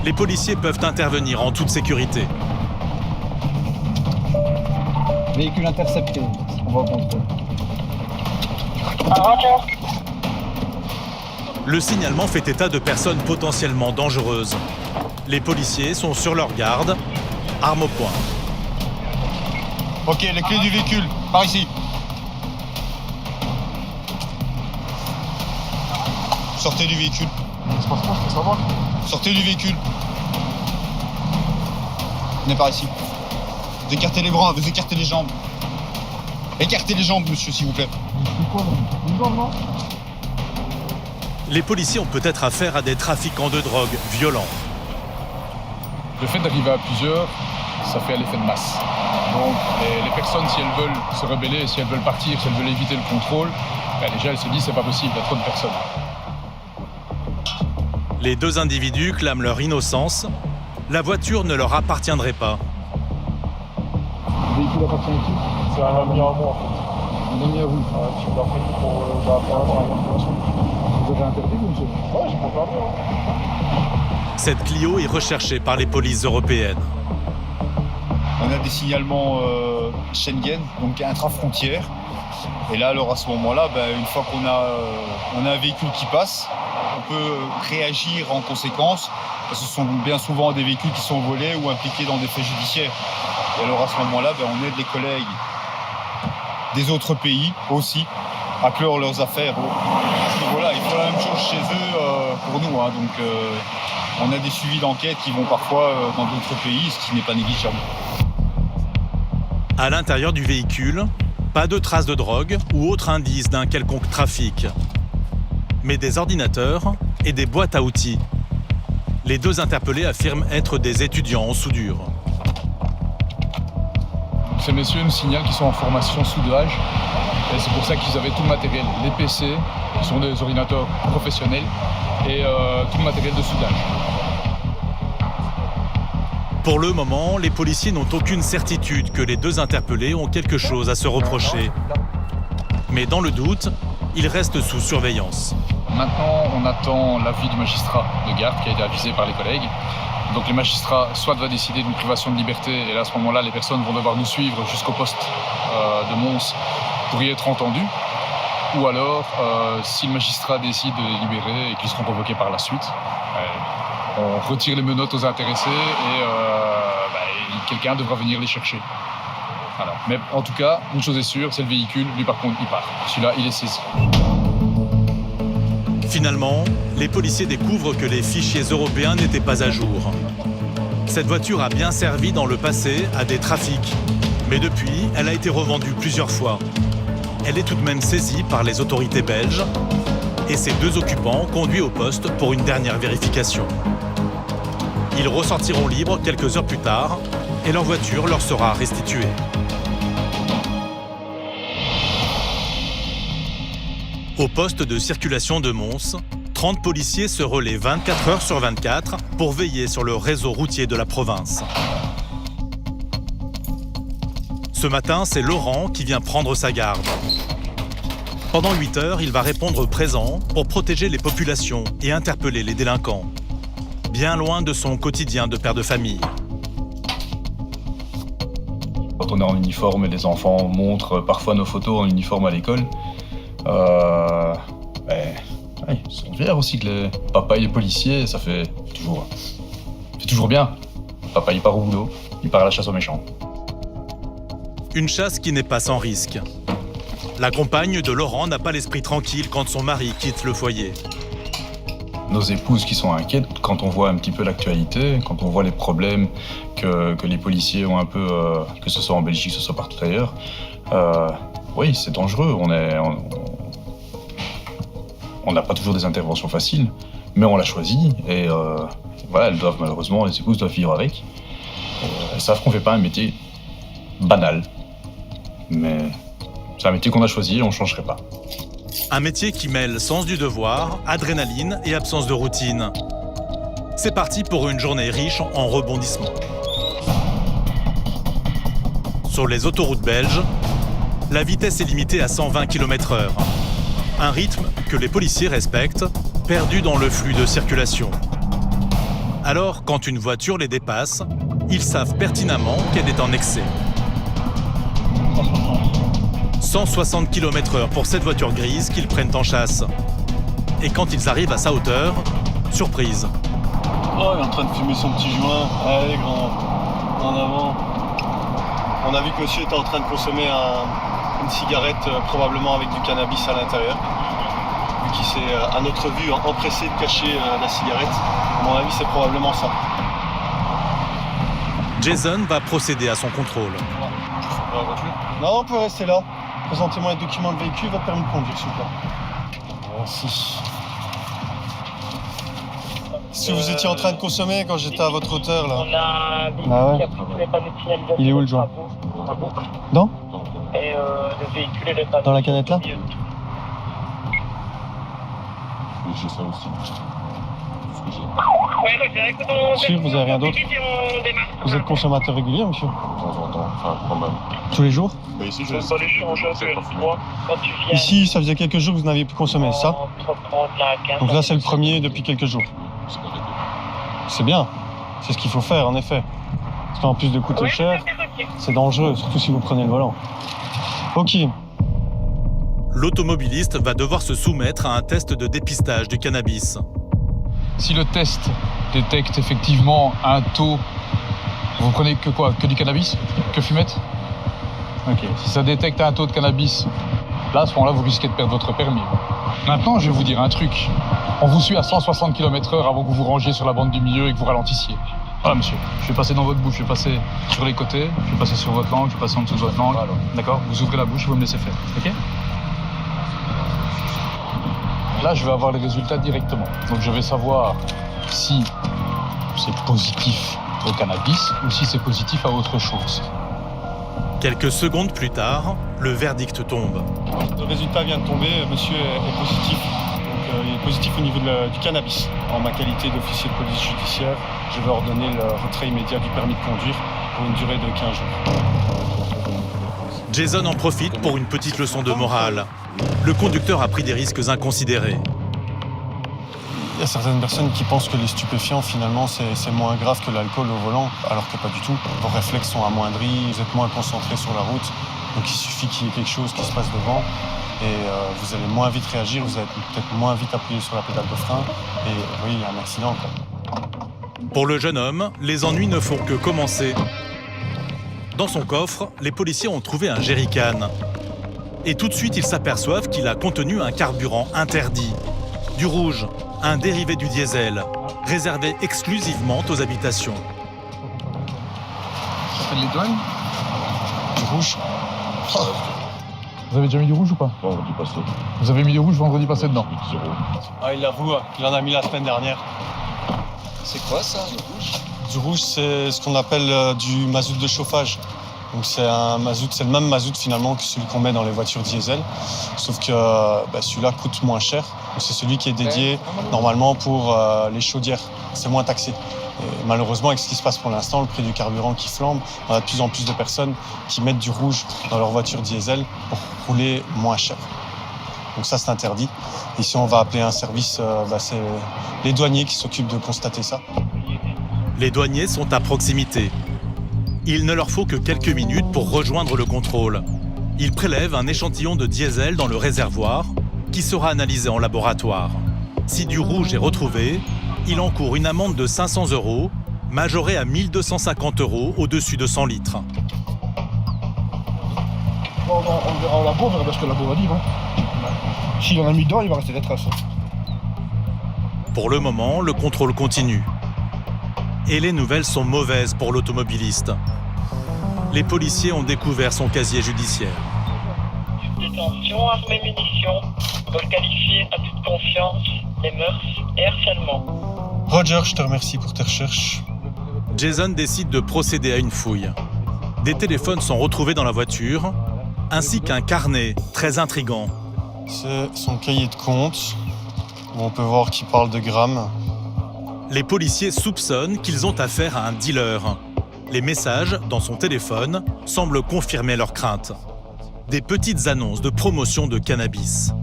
les policiers peuvent intervenir en toute sécurité. Véhicule intercepté. On va au contrôle. Le signalement fait état de personnes potentiellement dangereuses. Les policiers sont sur leur garde, armes au poing. Ok, les clés du véhicule, par ici. Sortez du véhicule. Sortez du véhicule. Venez par ici. Vous écartez les bras, vous écartez les jambes. Écartez les jambes, monsieur, s'il vous plaît. Les policiers ont peut-être affaire à des trafiquants de drogue violents. Le fait d'arriver à plusieurs, ça fait l'effet de masse. Donc les personnes, si elles veulent se rebeller, si elles veulent partir, si elles veulent éviter le contrôle, déjà elles se disent c'est pas possible, il y a trop de personnes. Les 2 individus clament leur innocence. La voiture ne leur appartiendrait pas. Le véhicule appartient à qui? C'est un ami à moi en fait. Un ami à vous? Je l'ai pris pour avoir l'information. Vous avez interdit vous, monsieur? Ouais, je prends pas bien. Cette Clio est recherchée par les polices européennes. On a des signalements Schengen, donc intra-frontières. Et là, alors à ce moment-là, une fois qu'on a un véhicule qui passe, on peut réagir en conséquence. Parce que ce sont bien souvent des véhicules qui sont volés ou impliqués dans des faits judiciaires. Et alors à ce moment-là, on aide les collègues des autres pays aussi à clore leurs affaires. Voilà, ils font la même chose chez eux pour nous. Donc on a des suivis d'enquête qui vont parfois dans d'autres pays, ce qui n'est pas négligeable. À l'intérieur du véhicule, pas de traces de drogue ou autre indice d'un quelconque trafic. Mais des ordinateurs et des boîtes à outils. Les 2 interpellés affirment être des étudiants en soudure. Ces messieurs nous signalent qu'ils sont en formation soudage. Et c'est pour ça qu'ils avaient tout le matériel. Les PC, qui sont des ordinateurs professionnels, et tout le matériel de soudage. Pour le moment, les policiers n'ont aucune certitude que les 2 interpellés ont quelque chose à se reprocher. Mais dans le doute, ils restent sous surveillance. Maintenant, on attend l'avis du magistrat de garde qui a été avisé par les collègues. Donc les magistrats soit va décider d'une privation de liberté, et là à ce moment-là, les personnes vont devoir nous suivre jusqu'au poste de Mons pour y être entendues. Ou alors, si le magistrat décide de les libérer et qu'ils seront convoqués par la suite, on retire les menottes aux intéressés et quelqu'un devra venir les chercher. Voilà. Mais en tout cas, une chose est sûre, c'est le véhicule, lui par contre, il part. Celui-là, il est saisi. Finalement, les policiers découvrent que les fichiers européens n'étaient pas à jour. Cette voiture a bien servi dans le passé à des trafics, mais depuis, elle a été revendue plusieurs fois. Elle est tout de même saisie par les autorités belges et ses 2 occupants conduits au poste pour une dernière vérification. Ils ressortiront libres quelques heures plus tard et leur voiture leur sera restituée. Au poste de circulation de Mons, 30 policiers se relaient 24 heures sur 24 pour veiller sur le réseau routier de la province. Ce matin, c'est Laurent qui vient prendre sa garde. Pendant 8 heures, il va répondre présent pour protéger les populations et interpeller les délinquants. Bien loin de son quotidien de père de famille. quand on est en uniforme et les enfants montrent parfois nos photos en uniforme à l'école, c'est fier aussi que les papas et les policiers, ça fait toujours bien. Papa, il part au boulot, il part à la chasse aux méchants. Une chasse qui n'est pas sans risque. La compagne de Laurent n'a pas l'esprit tranquille quand son mari quitte le foyer. Nos épouses qui sont inquiètes quand on voit un petit peu l'actualité, quand on voit les problèmes que les policiers ont un peu, que ce soit en Belgique, que ce soit partout ailleurs. Oui, c'est dangereux. On n'a pas toujours des interventions faciles, mais on l'a choisi et voilà, elles doivent malheureusement, les épouses doivent vivre avec. Elles savent qu'on ne fait pas un métier banal, mais c'est un métier qu'on a choisi et on ne changerait pas. Un métier qui mêle sens du devoir, adrénaline et absence de routine. C'est parti pour une journée riche en rebondissements. Sur les autoroutes belges, la vitesse est limitée à 120 km/h. Un rythme que les policiers respectent, perdus dans le flux de circulation. Alors, quand une voiture les dépasse, ils savent pertinemment qu'elle est en excès. 160 km/h pour cette voiture grise qu'ils prennent en chasse. Et quand ils arrivent à sa hauteur, surprise. Oh, il est en train de fumer son petit joint. Allez, grand, en avant. On a vu que monsieur était en train de consommer une cigarette, probablement avec du cannabis à l'intérieur. Vu qu'il s'est, à notre vue, empressé de cacher la cigarette. À mon avis, c'est probablement ça. Jason va procéder à son contrôle. Non, on peut rester là. Présentez-moi les documents de véhicule, votre permis de conduire, s'il vous plaît. Merci. Si vous étiez en train de consommer quand j'étais à votre hauteur, là. On a Ah ouais. Il est où le joint? Dans Et le véhicule et le panneau. Dans la canette là? J'ai ça aussi. Monsieur, vous avez rien d'autre? Vous êtes consommateur régulier, monsieur? De temps en temps, enfin quand même. Tous les jours? Mais ici, Je vais pas les changer, moi. Quand tu viens. Ici, ça faisait quelques jours que vous n'aviez plus consommé, c'est ça? Donc là, c'est le premier depuis quelques jours. C'est bien. C'est ce qu'il faut faire, en effet. Parce qu'en plus de coûter cher, c'est dangereux, surtout si vous prenez le volant. Ok. L'automobiliste va devoir se soumettre à un test de dépistage du cannabis. Si le test détecte effectivement un taux, vous prenez que quoi? Que du cannabis? Que fumette? Ok. Si ça détecte un taux de cannabis, là, à ce moment-là, vous risquez de perdre votre permis. Maintenant, je vais vous dire un truc. On vous suit à 160 km/h avant que vous vous rangiez sur la bande du milieu et que vous ralentissiez. Voilà, monsieur. Je vais passer dans votre bouche, je vais passer sur les côtés, je vais passer sur votre langue, je vais passer en dessous de votre langue. D'accord? Vous ouvrez la bouche et vous me laissez faire. Ok? Là, je vais avoir les résultats directement. Donc, je vais savoir si c'est positif au cannabis ou si c'est positif à autre chose. Quelques secondes plus tard, le verdict tombe. Le résultat vient de tomber, monsieur est positif. Donc, il est positif au niveau du cannabis. En ma qualité d'officier de police judiciaire, je vais ordonner le retrait immédiat du permis de conduire pour une durée de 15 jours. Jason en profite pour une petite leçon de morale. Le conducteur a pris des risques inconsidérés. Il y a certaines personnes qui pensent que les stupéfiants, finalement, c'est moins grave que l'alcool au volant, alors que pas du tout. Vos réflexes sont amoindris, vous êtes moins concentrés sur la route. Donc il suffit qu'il y ait quelque chose qui se passe devant et vous allez moins vite réagir, vous allez peut-être moins vite appuyer sur la pédale de frein et oui, il y a un accident, quoi. Pour le jeune homme, les ennuis ne font que commencer. Dans son coffre, les policiers ont trouvé un jerrycan. Et tout de suite, ils s'aperçoivent qu'il a contenu un carburant interdit. Du rouge, un dérivé du diesel, réservé exclusivement aux habitations. Ça s'appelle les douanes? Du rouge. Vous avez déjà mis du rouge ou pas? Vendredi passé. Vous avez mis du rouge vendredi passé dedans? 0. Ah, il avoue, il en a mis la semaine dernière. C'est quoi ça, le rouge? Du rouge, c'est ce qu'on appelle du mazout de chauffage. Donc c'est un mazout, c'est le même mazout finalement que celui qu'on met dans les voitures diesel, sauf que celui-là coûte moins cher. Donc c'est celui qui est dédié normalement pour les chaudières. C'est moins taxé. Et malheureusement, avec ce qui se passe pour l'instant, le prix du carburant qui flambe, on a de plus en plus de personnes qui mettent du rouge dans leur voiture diesel pour rouler moins cher. Donc ça, c'est interdit. Ici, on va appeler un service, c'est les douaniers qui s'occupent de constater ça. Les douaniers sont à proximité. Il ne leur faut que quelques minutes pour rejoindre le contrôle. Ils prélèvent un échantillon de diesel dans le réservoir qui sera analysé en laboratoire. Si du rouge est retrouvé, il encourt une amende de 500 €, majorée à 1 250 € au-dessus de 100 litres. On verra au labo, on verra bien ce que le labo va dire. S'il en a mis dedans, il va rester des traces. Pour le moment, le contrôle continue. Et les nouvelles sont mauvaises pour l'automobiliste. Les policiers ont découvert son casier judiciaire. Détention, armes et munitions, vol qualifié à toute confiance, les mœurs et harcèlement. Roger, je te remercie pour tes recherches. Jason décide de procéder à une fouille. Des téléphones sont retrouvés dans la voiture, ainsi qu'un carnet très intriguant. C'est son cahier de compte, où on peut voir qu'il parle de grammes. Les policiers soupçonnent qu'ils ont affaire à un dealer. Les messages dans son téléphone semblent confirmer leurs craintes. Des petites annonces de promotion de cannabis.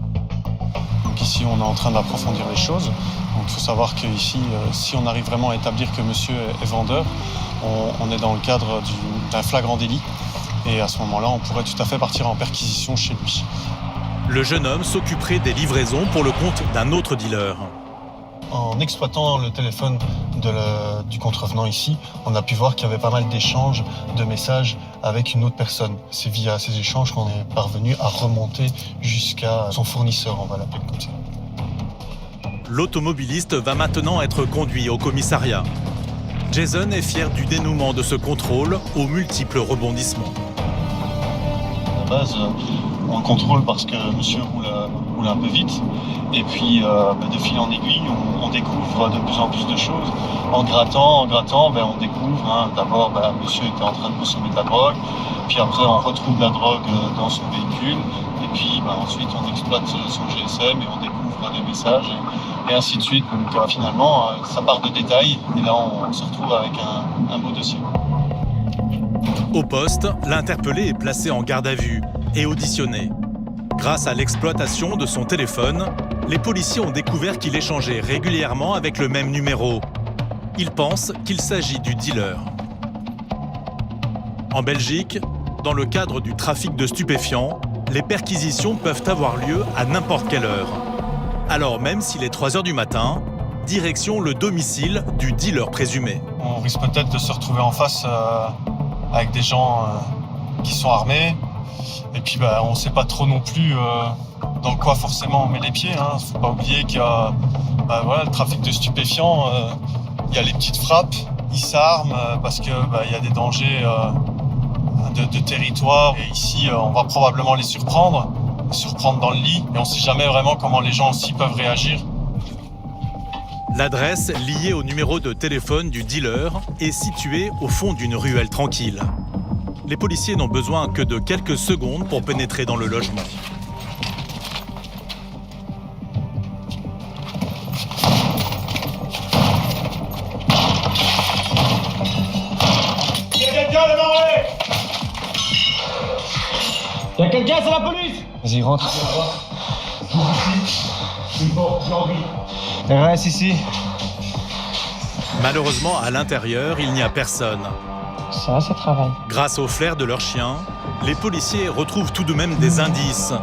Donc ici, on est en train d'approfondir les choses. Donc il faut savoir qu'ici, si on arrive vraiment à établir que monsieur est vendeur, on est dans le cadre d'un flagrant délit. Et à ce moment-là, on pourrait tout à fait partir en perquisition chez lui. Le jeune homme s'occuperait des livraisons pour le compte d'un autre dealer. En exploitant le téléphone du contrevenant ici, on a pu voir qu'il y avait pas mal d'échanges de messages avec une autre personne. C'est via ces échanges qu'on est parvenu à remonter jusqu'à son fournisseur, on va l'appeler comme ça. L'automobiliste va maintenant être conduit au commissariat. Jason est fier du dénouement de ce contrôle aux multiples rebondissements. À la base, on contrôle parce que monsieur roule un peu vite. Et puis, de fil en aiguille, on découvre de plus en plus de choses. En grattant, on découvre, d'abord, monsieur était en train de consommer de la drogue. Puis après, on retrouve de la drogue dans son véhicule. Et puis, ensuite, on exploite son GSM et on découvre des messages. Et ainsi de suite. Donc, finalement, ça part de détails. Et là, on se retrouve avec un beau dossier. Au poste, l'interpellé est placé en garde à vue et auditionné. Grâce à l'exploitation de son téléphone, les policiers ont découvert qu'il échangeait régulièrement avec le même numéro. Ils pensent qu'il s'agit du dealer. En Belgique, dans le cadre du trafic de stupéfiants, les perquisitions peuvent avoir lieu à n'importe quelle heure. Alors même s'il est 3 h du matin, direction le domicile du dealer présumé. On risque peut-être de se retrouver en face avec des gens qui sont armés. Et puis on ne sait pas trop non plus dans quoi forcément on met les pieds. Il ne faut pas oublier qu'il y a le trafic de stupéfiants, il y a les petites frappes, ils s'arment parce qu'il y a des dangers de territoire. Et ici, on va probablement les surprendre dans le lit. Et on ne sait jamais vraiment comment les gens aussi peuvent réagir. L'adresse liée au numéro de téléphone du dealer est située au fond d'une ruelle tranquille. Les policiers n'ont besoin que de quelques secondes pour pénétrer dans le logement. Il y a quelqu'un devant eux! Il y a quelqu'un, c'est la police! Vas-y, rentre. Reste ici. Malheureusement, à l'intérieur, il n'y a personne. Ça travaille. Grâce au flair de leur chien, les policiers retrouvent tout de même des indices.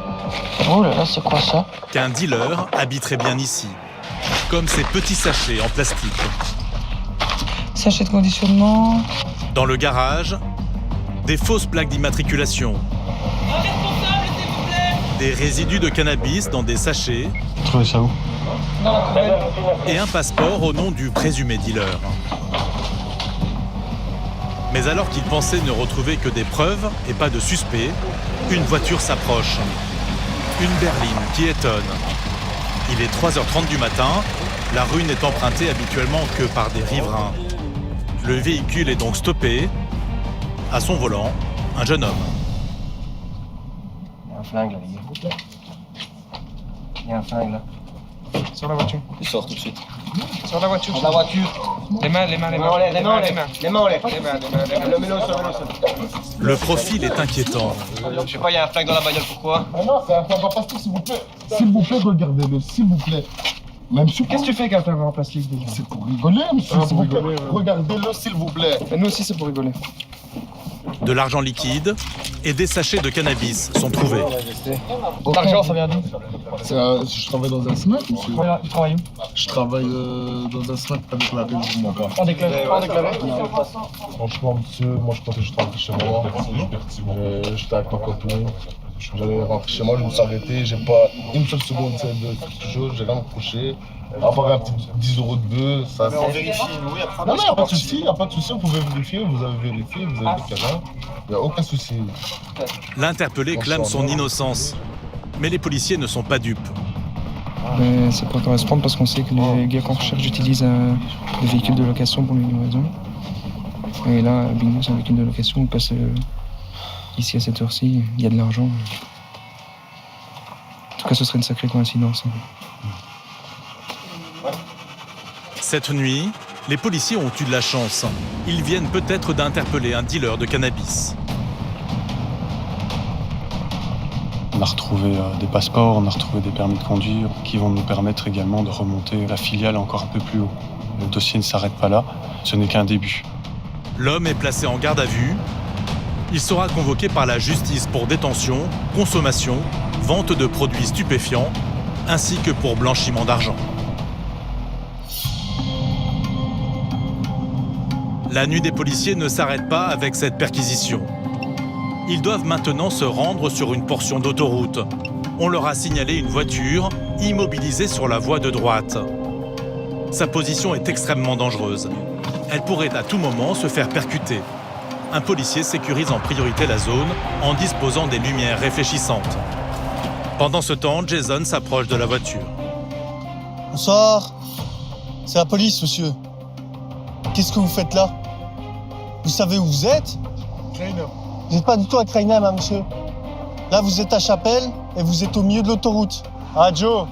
Oh là là, c'est quoi ça? Qu'un dealer habiterait bien ici. Comme ces petits sachets en plastique. Sachet de conditionnement. Dans le garage, des fausses plaques d'immatriculation. Un responsable, s'il vous plaît! Des résidus de cannabis dans des sachets. Vous trouvez ça où? Et un passeport au nom du présumé dealer. Mais alors qu'ils pensaient ne retrouver que des preuves et pas de suspects, une voiture s'approche. Une berline qui étonne. Il est 3 h 30 du matin, la rue n'est empruntée habituellement que par des riverains. Le véhicule est donc stoppé. À son volant, un jeune homme. Il y a un flingue là, les gars. Il y a un flingue là. Sur la voiture. Il sort tout de suite. Sur la voiture. Sur la voiture. Les mains en l'air. Les mains en l'air. Les mains en l'air. Le mélo sur le vélo. Le profil est inquiétant. Je sais pas, il y a un flingue dans la bagnole, pourquoi? Non, c'est un flingue en plastique, s'il vous plaît. S'il vous plaît, regardez-le, s'il vous plaît. Même sous. Qu'est-ce que tu fais qu'un flingue en plastique déjà? C'est pour rigoler, monsieur. S'il vous plaît. Regardez-le, s'il vous plaît. Et nous aussi, c'est pour rigoler. de l'argent liquide et des sachets de cannabis sont trouvés. L'argent, ça vient d'où? Je travaille dans un snack, monsieur. Tu travailles où? Je travaille dans un snack pas déclaré pour mon cas. Pas déclaré. Franchement, monsieur, moi je pensais que je travaillais chez moi. J'étais avec ma copine. J'allais rentrer chez moi, je me suis arrêté. J'ai pas une seule seconde de quelque chose, j'ai rien accroché. À part un petit 10 € de bœuf, ça. Mais on vérifie, nous, il y a pas Non, il n'y a pas de souci, vous pouvez vérifier, vous avez vérifié, vous avez des câlins. Il n'y a aucun souci. L'interpellé clame son innocence. Mais les policiers ne sont pas dupes. Mais ça peut correspondre parce qu'on sait que les gars qu'on recherche utilisent des véhicules de location pour les livraisons. Et là, bingo, c'est un véhicule de location, on passe ici à cette heure-ci, il y a de l'argent. En tout cas, ce serait une sacrée coïncidence. Cette nuit, les policiers ont eu de la chance. Ils viennent peut-être d'interpeller un dealer de cannabis. On a retrouvé des passeports, on a retrouvé des permis de conduire qui vont nous permettre également de remonter la filiale encore un peu plus haut. Le dossier ne s'arrête pas là, ce n'est qu'un début. L'homme est placé en garde à vue. Il sera convoqué par la justice pour détention, consommation, vente de produits stupéfiants, ainsi que pour blanchiment d'argent. La nuit des policiers ne s'arrête pas avec cette perquisition. Ils doivent maintenant se rendre sur une portion d'autoroute. On leur a signalé une voiture immobilisée sur la voie de droite. Sa position est extrêmement dangereuse. Elle pourrait à tout moment se faire percuter. Un policier sécurise en priorité la zone en disposant des lumières réfléchissantes. Pendant ce temps, Jason s'approche de la voiture. Bonsoir. C'est la police, monsieur. Qu'est-ce que vous faites là? Vous savez où vous êtes? Vous n'êtes pas du tout à Krainem, hein, monsieur. Là, vous êtes à Chapelle et vous êtes au milieu de l'autoroute. Ah, Joe,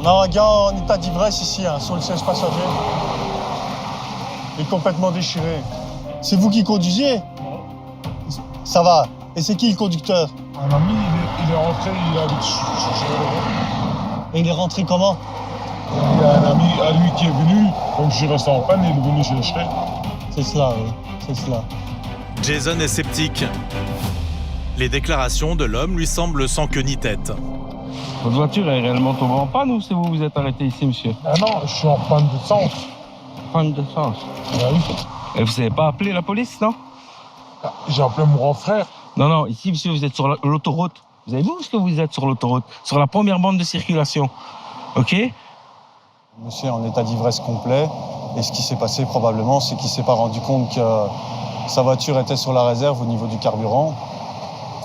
on a un gars en état d'ivresse ici, hein, sur le siège passager. Il est complètement déchiré. C'est vous qui conduisiez? Ça va. Et c'est qui le conducteur? Un ami, il est rentré, il a vite. Et il est rentré comment? Il y a un ami à lui qui est venu, donc je suis resté en panne et il est venu chercher. C'est cela, oui. C'est cela. Jason est sceptique. Les déclarations de l'homme lui semblent sans queue ni tête. Votre voiture est réellement tombée en panne ou c'est vous vous êtes arrêté ici, monsieur? Ah non, je suis en panne d'essence. Panne d'essence? Ah oui. Et vous n'avez pas appelé la police, non? J'ai appelé mon grand frère. Non, ici, monsieur, vous êtes sur l'autoroute. Vous avez vu où est-ce que vous êtes sur l'autoroute? Sur la première bande de circulation. OK? Monsieur est en état d'ivresse complet. Et ce qui s'est passé probablement, c'est qu'il ne s'est pas rendu compte que sa voiture était sur la réserve au niveau du carburant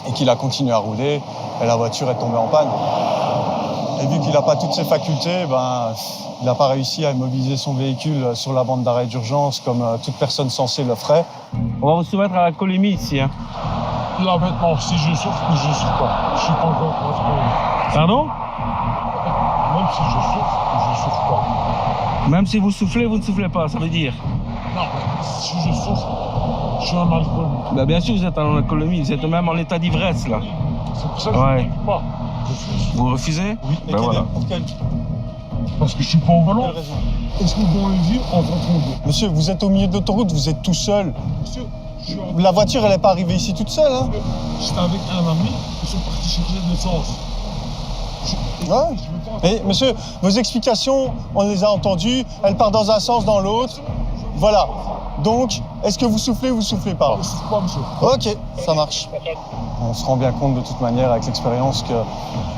et qu'il a continué à rouler et la voiture est tombée en panne. Et vu qu'il n'a pas toutes ses facultés, il n'a pas réussi à immobiliser son véhicule sur la bande d'arrêt d'urgence comme toute personne censée le ferait. On va vous soumettre à l'alcoolémie ici. Hein. Là maintenant, si je souffre ou je ne souffre pas, je suis pas encore contrôlé. Pardon? Même si je souffre ou je ne souffre pas. Même si vous soufflez, vous ne soufflez pas, ça veut dire? Non, si je souffre, je suis un alcoolique. Bah bien sûr, vous êtes en alcoolémie, vous êtes même en état d'ivresse là. C'est pour ça que je ne souffre pas. Vous refusez? Oui, ben voilà. Parce que je suis pas au volant. Est-ce que dans les villes, on rencontre? Monsieur, vous êtes au milieu de l'autoroute, vous êtes tout seul. Monsieur, la voiture, elle n'est pas arrivée ici toute seule. Hein. J'étais avec un ami, ils sont partis chercher de l'essence. Ouais. Et monsieur, vos explications, on les a entendues. Elles partent dans un sens, dans l'autre. Voilà. Donc, est-ce que vous soufflez ou vous soufflez pas? Je ne souffle pas, monsieur. Ok, ça marche. On se rend bien compte de toute manière avec l'expérience qu'il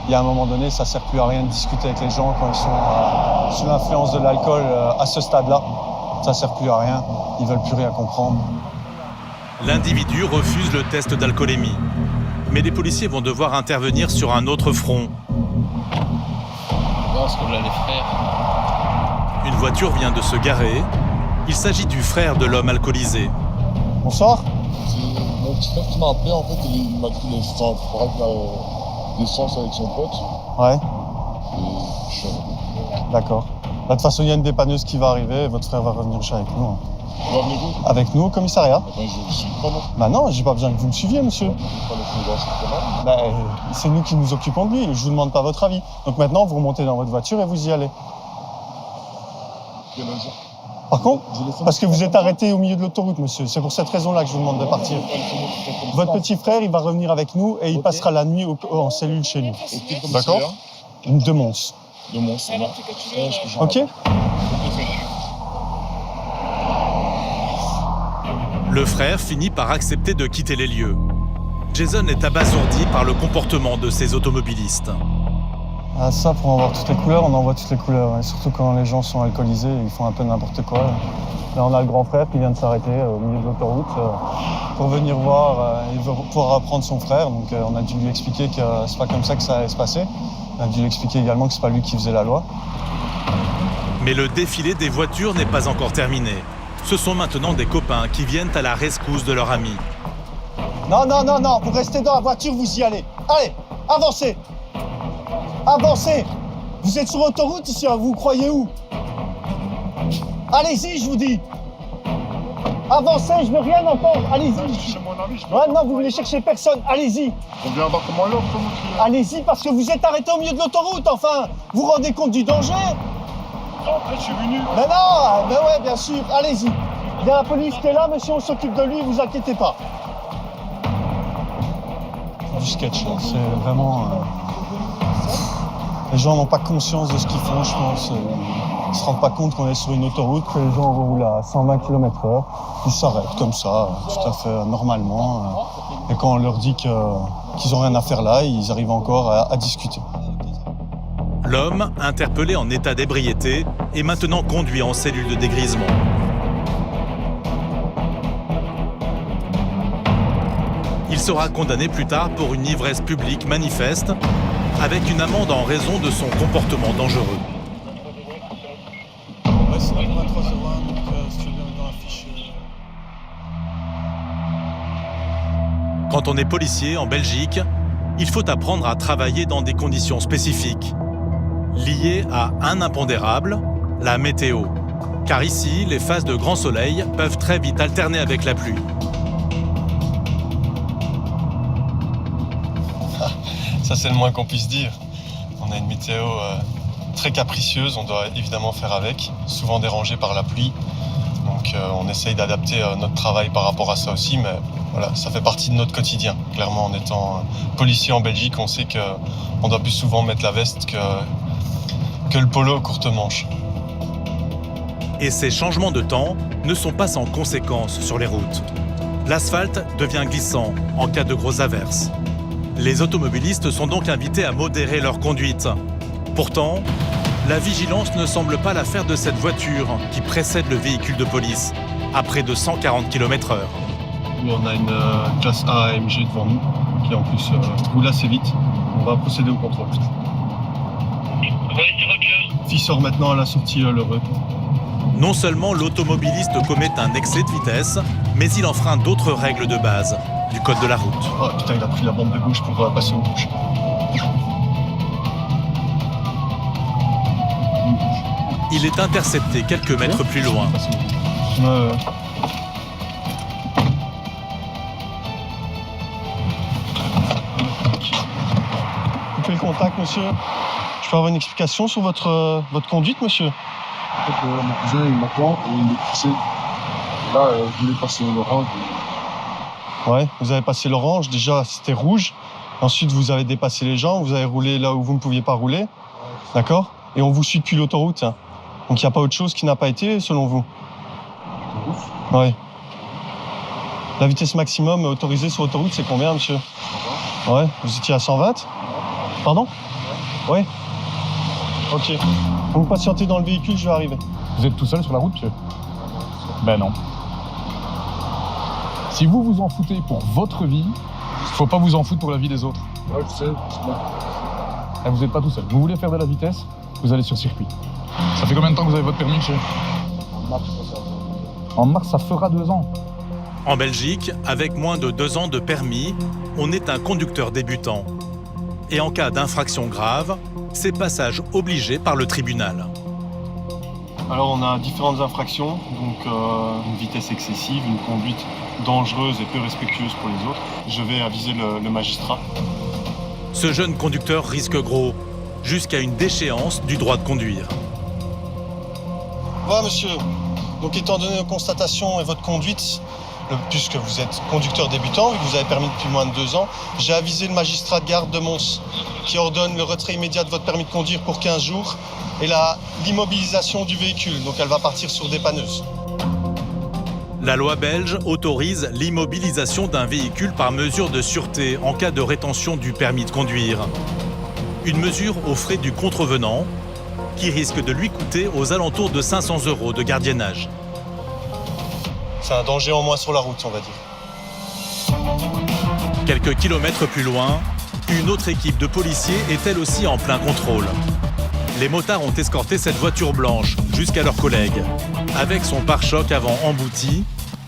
y a un moment donné, ça ne sert plus à rien de discuter avec les gens quand ils sont sous l'influence de l'alcool à ce stade-là. Ça ne sert plus à rien. Ils ne veulent plus rien comprendre. L'individu refuse le test d'alcoolémie. Mais les policiers vont devoir intervenir sur un autre front. Ce que vous allez faire. Une voiture vient de se garer. Il s'agit du frère de l'homme alcoolisé. Bonsoir. C'est mon petit frère qui m'a appelé, en fait, il m'a dit l'essence avec son pote. Ouais. Et je suis D'accord. De toute façon, il y a une dépanneuse qui va arriver et votre frère va revenir chez avec nous. Il va venir où? Avec nous au commissariat. Je ne suis pas non. Bah non, j'ai pas besoin que vous me suiviez, monsieur. C'est nous qui nous occupons de lui. Je vous demande pas votre avis. Donc maintenant, vous remontez dans votre voiture et vous y allez. Quelle heure? Par contre, parce que vous êtes arrêté au milieu de l'autoroute, monsieur. C'est pour cette raison-là que je vous demande de partir. Votre petit frère, il va revenir avec nous et il passera la nuit en cellule chez nous. D'accord? De Mons. De Mons, ça va. Ok? Le frère finit par accepter de quitter les lieux. Jason est abasourdi par le comportement de ces automobilistes. Ah, ça, pour en voir toutes les couleurs, on en voit toutes les couleurs. Et surtout quand les gens sont alcoolisés, ils font un peu n'importe quoi. Là, on a le grand frère qui vient de s'arrêter au milieu de l'autoroute pour venir voir et pouvoir apprendre son frère. Donc, on a dû lui expliquer que c'est pas comme ça que ça allait se passer. On a dû lui expliquer également que c'est pas lui qui faisait la loi. Mais le défilé des voitures n'est pas encore terminé. Ce sont maintenant des copains qui viennent à la rescousse de leur ami. Non, non, non, non, vous restez dans la voiture, vous y allez. Allez, avancez. Avancez. Vous êtes sur l'autoroute ici, vous croyez où? Allez-y, je vous dis. Avancez, je veux rien entendre, allez-y. Ouais, non, vous venez chercher personne, allez-y. On vient voir comment l'autre, comment tu... Allez-y, parce que vous êtes arrêté au milieu de l'autoroute, enfin. Vous vous rendez compte du danger? Après, je suis venu. Mais non, mais ouais, bien sûr, allez-y. Il y a la police qui est là, monsieur, on s'occupe de lui, vous inquiétez pas. Du sketch, là, c'est vraiment... Les gens n'ont pas conscience de ce qu'ils font, je pense. Ils ne se rendent pas compte qu'on est sur une autoroute, que les gens roulent à 120 km/h. Ils s'arrêtent comme ça, tout à fait normalement. Et quand on leur dit qu'ils n'ont rien à faire là, ils arrivent encore à discuter. L'homme, interpellé en état d'ébriété, est maintenant conduit en cellule de dégrisement. Il sera condamné plus tard pour une ivresse publique manifeste, avec une amende en raison de son comportement dangereux. Ouais, c'est la 2301, donc si tu veux bien dans la fiche. Quand on est policier en Belgique, il faut apprendre à travailler dans des conditions spécifiques, liées à un impondérable, la météo. Car ici, les phases de grand soleil peuvent très vite alterner avec la pluie. Ça, c'est le moins qu'on puisse dire. On a une météo très capricieuse, on doit évidemment faire avec, souvent dérangé par la pluie. Donc on essaye d'adapter notre travail par rapport à ça aussi, mais voilà, ça fait partie de notre quotidien. Clairement, en étant policier en Belgique, on sait qu'on doit plus souvent mettre la veste que le polo courte manche. Et ces changements de temps ne sont pas sans conséquences sur les routes. L'asphalte devient glissant en cas de grosses averses. Les automobilistes sont donc invités à modérer leur conduite. Pourtant, la vigilance ne semble pas l'affaire de cette voiture qui précède le véhicule de police, à près de 140 km/h. On a une classe A AMG devant nous, qui en plus roule assez vite. On va procéder au contrôle. Fille sort maintenant à la sortie Lheureux. Non seulement l'automobiliste commet un excès de vitesse, mais il enfreint d'autres règles de base du code de la route. Oh putain, il a pris la bande de gauche pour passer au rouge. Il est intercepté quelques mètres plus loin. Coupez le contact, monsieur. Je peux avoir une explication sur votre conduite, monsieur? En fait, mon cousin, il m'attend et il est poussé. Là, je voulais passer l'orange. Ouais, vous avez passé l'orange, déjà c'était rouge. Ensuite, vous avez dépassé les gens, vous avez roulé là où vous ne pouviez pas rouler. D'accord? Et on vous suit depuis l'autoroute. Donc il n'y a pas autre chose qui n'a pas été, selon vous? Ouais. La vitesse maximum autorisée sur l'autoroute, c'est combien, monsieur? Ouais, vous étiez à 120? Pardon? Ouais. Ok. Vous me patientez dans le véhicule, je vais arriver. Vous êtes tout seul sur la route, monsieur? Ben non. Si vous vous en foutez pour votre vie, il faut pas vous en foutre pour la vie des autres. Ouais, je sais. Et vous n'êtes pas tout seul. Vous voulez faire de la vitesse, vous allez sur circuit. Ça fait combien de temps que vous avez votre permis, monsieur? En mars, ça. En mars, ça fera 2 ans. En Belgique, avec moins de 2 ans de permis, on est un conducteur débutant. Et en cas d'infraction grave, c'est passage obligé par le tribunal. Alors on a différentes infractions, donc une vitesse excessive, une conduite dangereuse et peu respectueuse pour les autres. Je vais aviser le magistrat. Ce jeune conducteur risque gros, jusqu'à une déchéance du droit de conduire. Ouais, monsieur, Donc étant donné nos constatations et votre conduite, puisque vous êtes conducteur débutant, vu que vous avez permis depuis moins de 2 ans, j'ai avisé le magistrat de garde de Mons qui ordonne le retrait immédiat de votre permis de conduire pour 15 jours et l'immobilisation du véhicule. Donc elle va partir sur dépanneuse. La loi belge autorise l'immobilisation d'un véhicule par mesure de sûreté en cas de rétention du permis de conduire. Une mesure aux frais du contrevenant qui risque de lui coûter aux alentours de 500 € de gardiennage. C'est un danger en moins sur la route, on va dire. Quelques kilomètres plus loin, une autre équipe de policiers est elle aussi en plein contrôle. Les motards ont escorté cette voiture blanche jusqu'à leurs collègues. Avec son pare-choc avant embouti,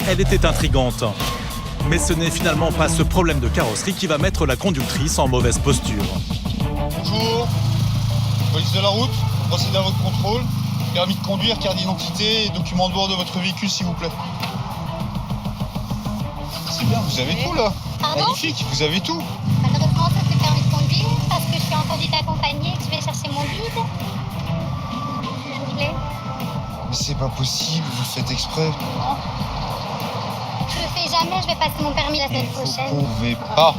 elle était intrigante. Mais ce n'est finalement pas ce problème de carrosserie qui va mettre la conductrice en mauvaise posture. Bonjour, police de la route, procédez à votre contrôle. Permis de conduire, carte d'identité et documents de bord de votre véhicule, s'il vous plaît. C'est bien, vous avez tout là. Pardon ? Magnifique, vous avez tout. Malheureusement, ça c'est permis de conduire parce que je suis en conduite accompagnée et que je vais chercher mon guide. S'il vous plaît. Mais c'est pas possible, vous le faites exprès. Je le fais jamais, je vais passer mon permis la semaine prochaine. Vous pouvez pas.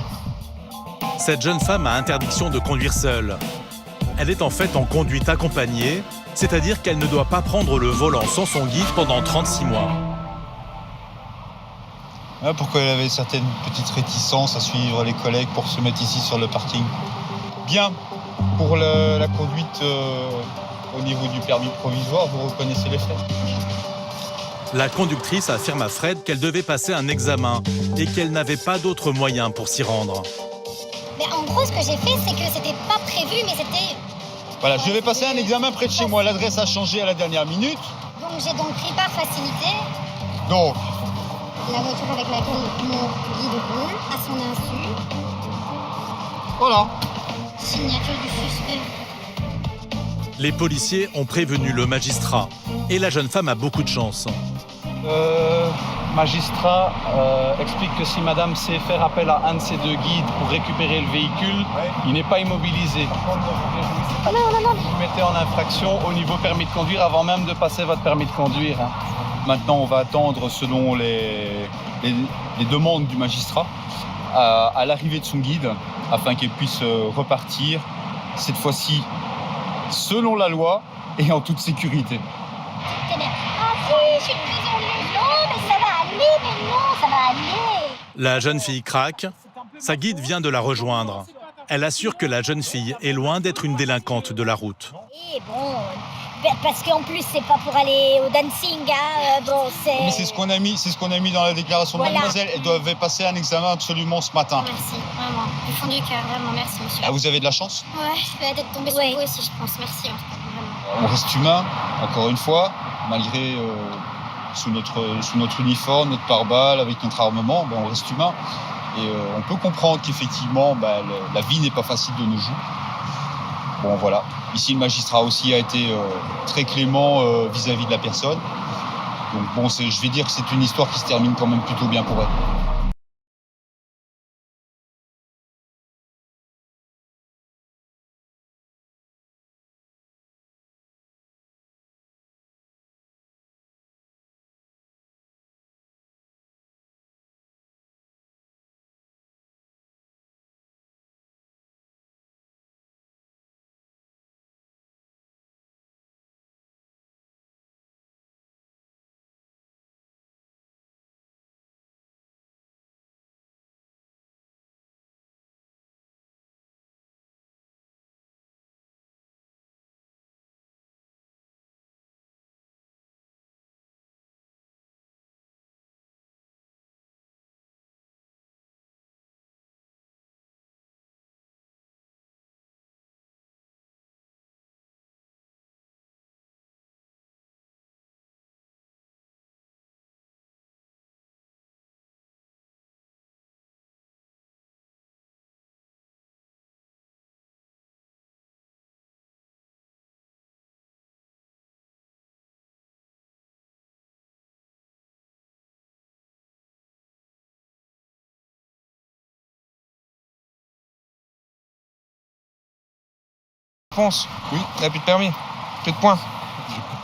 Cette jeune femme a interdiction de conduire seule. Elle est en fait en conduite accompagnée, c'est-à-dire qu'elle ne doit pas prendre le volant sans son guide pendant 36 mois. Ah, pourquoi elle avait certaines petites réticences à suivre les collègues pour se mettre ici sur le parking. Bien, pour la conduite au niveau du permis provisoire, vous reconnaissez les faits. La conductrice affirme à Fred qu'elle devait passer un examen et qu'elle n'avait pas d'autre moyen pour s'y rendre. Mais en gros, ce que j'ai fait, c'est que c'était pas prévu, mais c'était... Voilà, je devais passer un examen près de chez moi. L'adresse a changé à la dernière minute. Donc j'ai donc pris par facilité Donc, la voiture avec laquelle mon guide roule, à son insu. voilà. Signature du suspect. Les policiers ont prévenu le magistrat et la jeune femme a beaucoup de chance. Magistrat explique que si madame sait faire appel à un de ses 2 guides pour récupérer le véhicule, il n'est pas immobilisé. Non. Vous mettez en infraction au niveau permis de conduire avant même de passer votre permis de conduire. Maintenant, on va attendre selon les demandes du magistrat à l'arrivée de son guide afin qu'elle puisse repartir, cette fois-ci selon la loi et en toute sécurité. Ah si, je suis désolée. Non, mais ça va aller, mais non, ça va aller. La jeune fille craque, sa guide vient de la rejoindre. Elle assure que la jeune fille est loin d'être une délinquante de la route. Et bon, parce qu'en plus c'est pas pour aller au dancing, hein, bon c'est... Mais c'est ce qu'on a mis dans la déclaration de mademoiselle. Elle devait passer un examen absolument ce matin. Merci, vraiment, du fond du cœur, vraiment, merci monsieur. Ah, vous avez de la chance. Ouais, je vais être tombée sur vous aussi, je pense, merci, vraiment. On reste humain, encore une fois, malgré sous notre uniforme, notre pare-balles, avec notre armement, on reste humain. Et on peut comprendre qu'effectivement, la vie n'est pas facile de nos jours. Bon, voilà. Ici, le magistrat aussi a été très clément vis-à-vis de la personne. Donc bon, je vais dire que c'est une histoire qui se termine quand même plutôt bien pour elle. Réponse. Oui, il n'a plus de permis. Plus de points.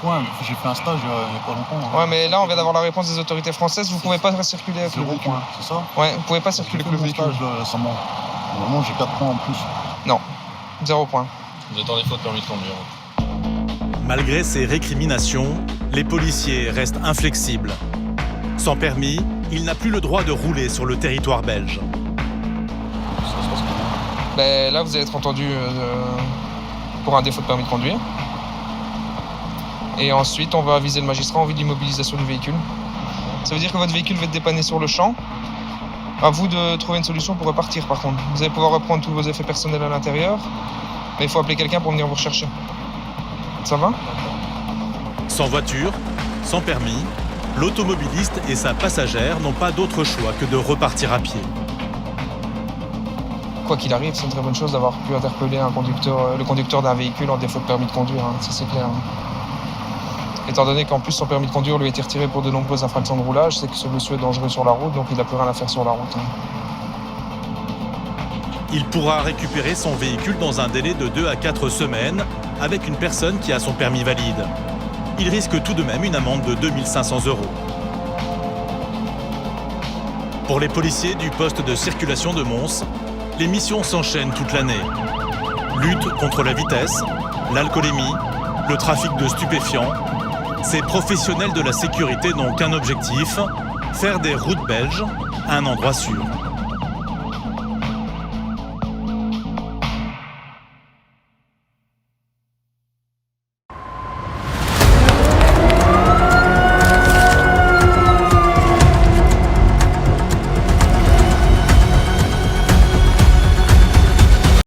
points. J'ai fait un stage il n'y a pas longtemps. Ouais, mais là, on vient d'avoir la réponse des autorités françaises. Vous pouvez pas circuler avec le 0 véhicule. points, c'est ça? Ouais, vous pouvez pas circuler avec le véhicule. Stage là, récemment. Normalement, j'ai 4 points en plus. Non, 0 points. Vous êtes en défaut de permis de conduire. Malgré ces récriminations, les policiers restent inflexibles. Sans permis, il n'a plus le droit de rouler sur le territoire belge. Ben, là, vous allez être entendu pour un défaut de permis de conduire. Et ensuite, on va aviser le magistrat en vue de l'immobilisation du véhicule. Ça veut dire que votre véhicule va être dépanné sur le champ. À vous de trouver une solution pour repartir, par contre. Vous allez pouvoir reprendre tous vos effets personnels à l'intérieur, mais il faut appeler quelqu'un pour venir vous rechercher. Ça va? Sans voiture, sans permis, l'automobiliste et sa passagère n'ont pas d'autre choix que de repartir à pied. Quoi qu'il arrive, c'est une très bonne chose d'avoir pu interpeller le conducteur d'un véhicule en défaut de permis de conduire, hein, ça c'est clair. Étant donné qu'en plus son permis de conduire lui a été retiré pour de nombreuses infractions de roulage, c'est que ce monsieur est dangereux sur la route, donc il n'a plus rien à faire sur la route. Il pourra récupérer son véhicule dans un délai de 2 à 4 semaines avec une personne qui a son permis valide. Il risque tout de même une amende de 2 500 €. Pour les policiers du poste de circulation de Mons, les missions s'enchaînent toute l'année. Lutte contre la vitesse, l'alcoolémie, le trafic de stupéfiants. Ces professionnels de la sécurité n'ont qu'un objectif, faire des routes belges un endroit sûr.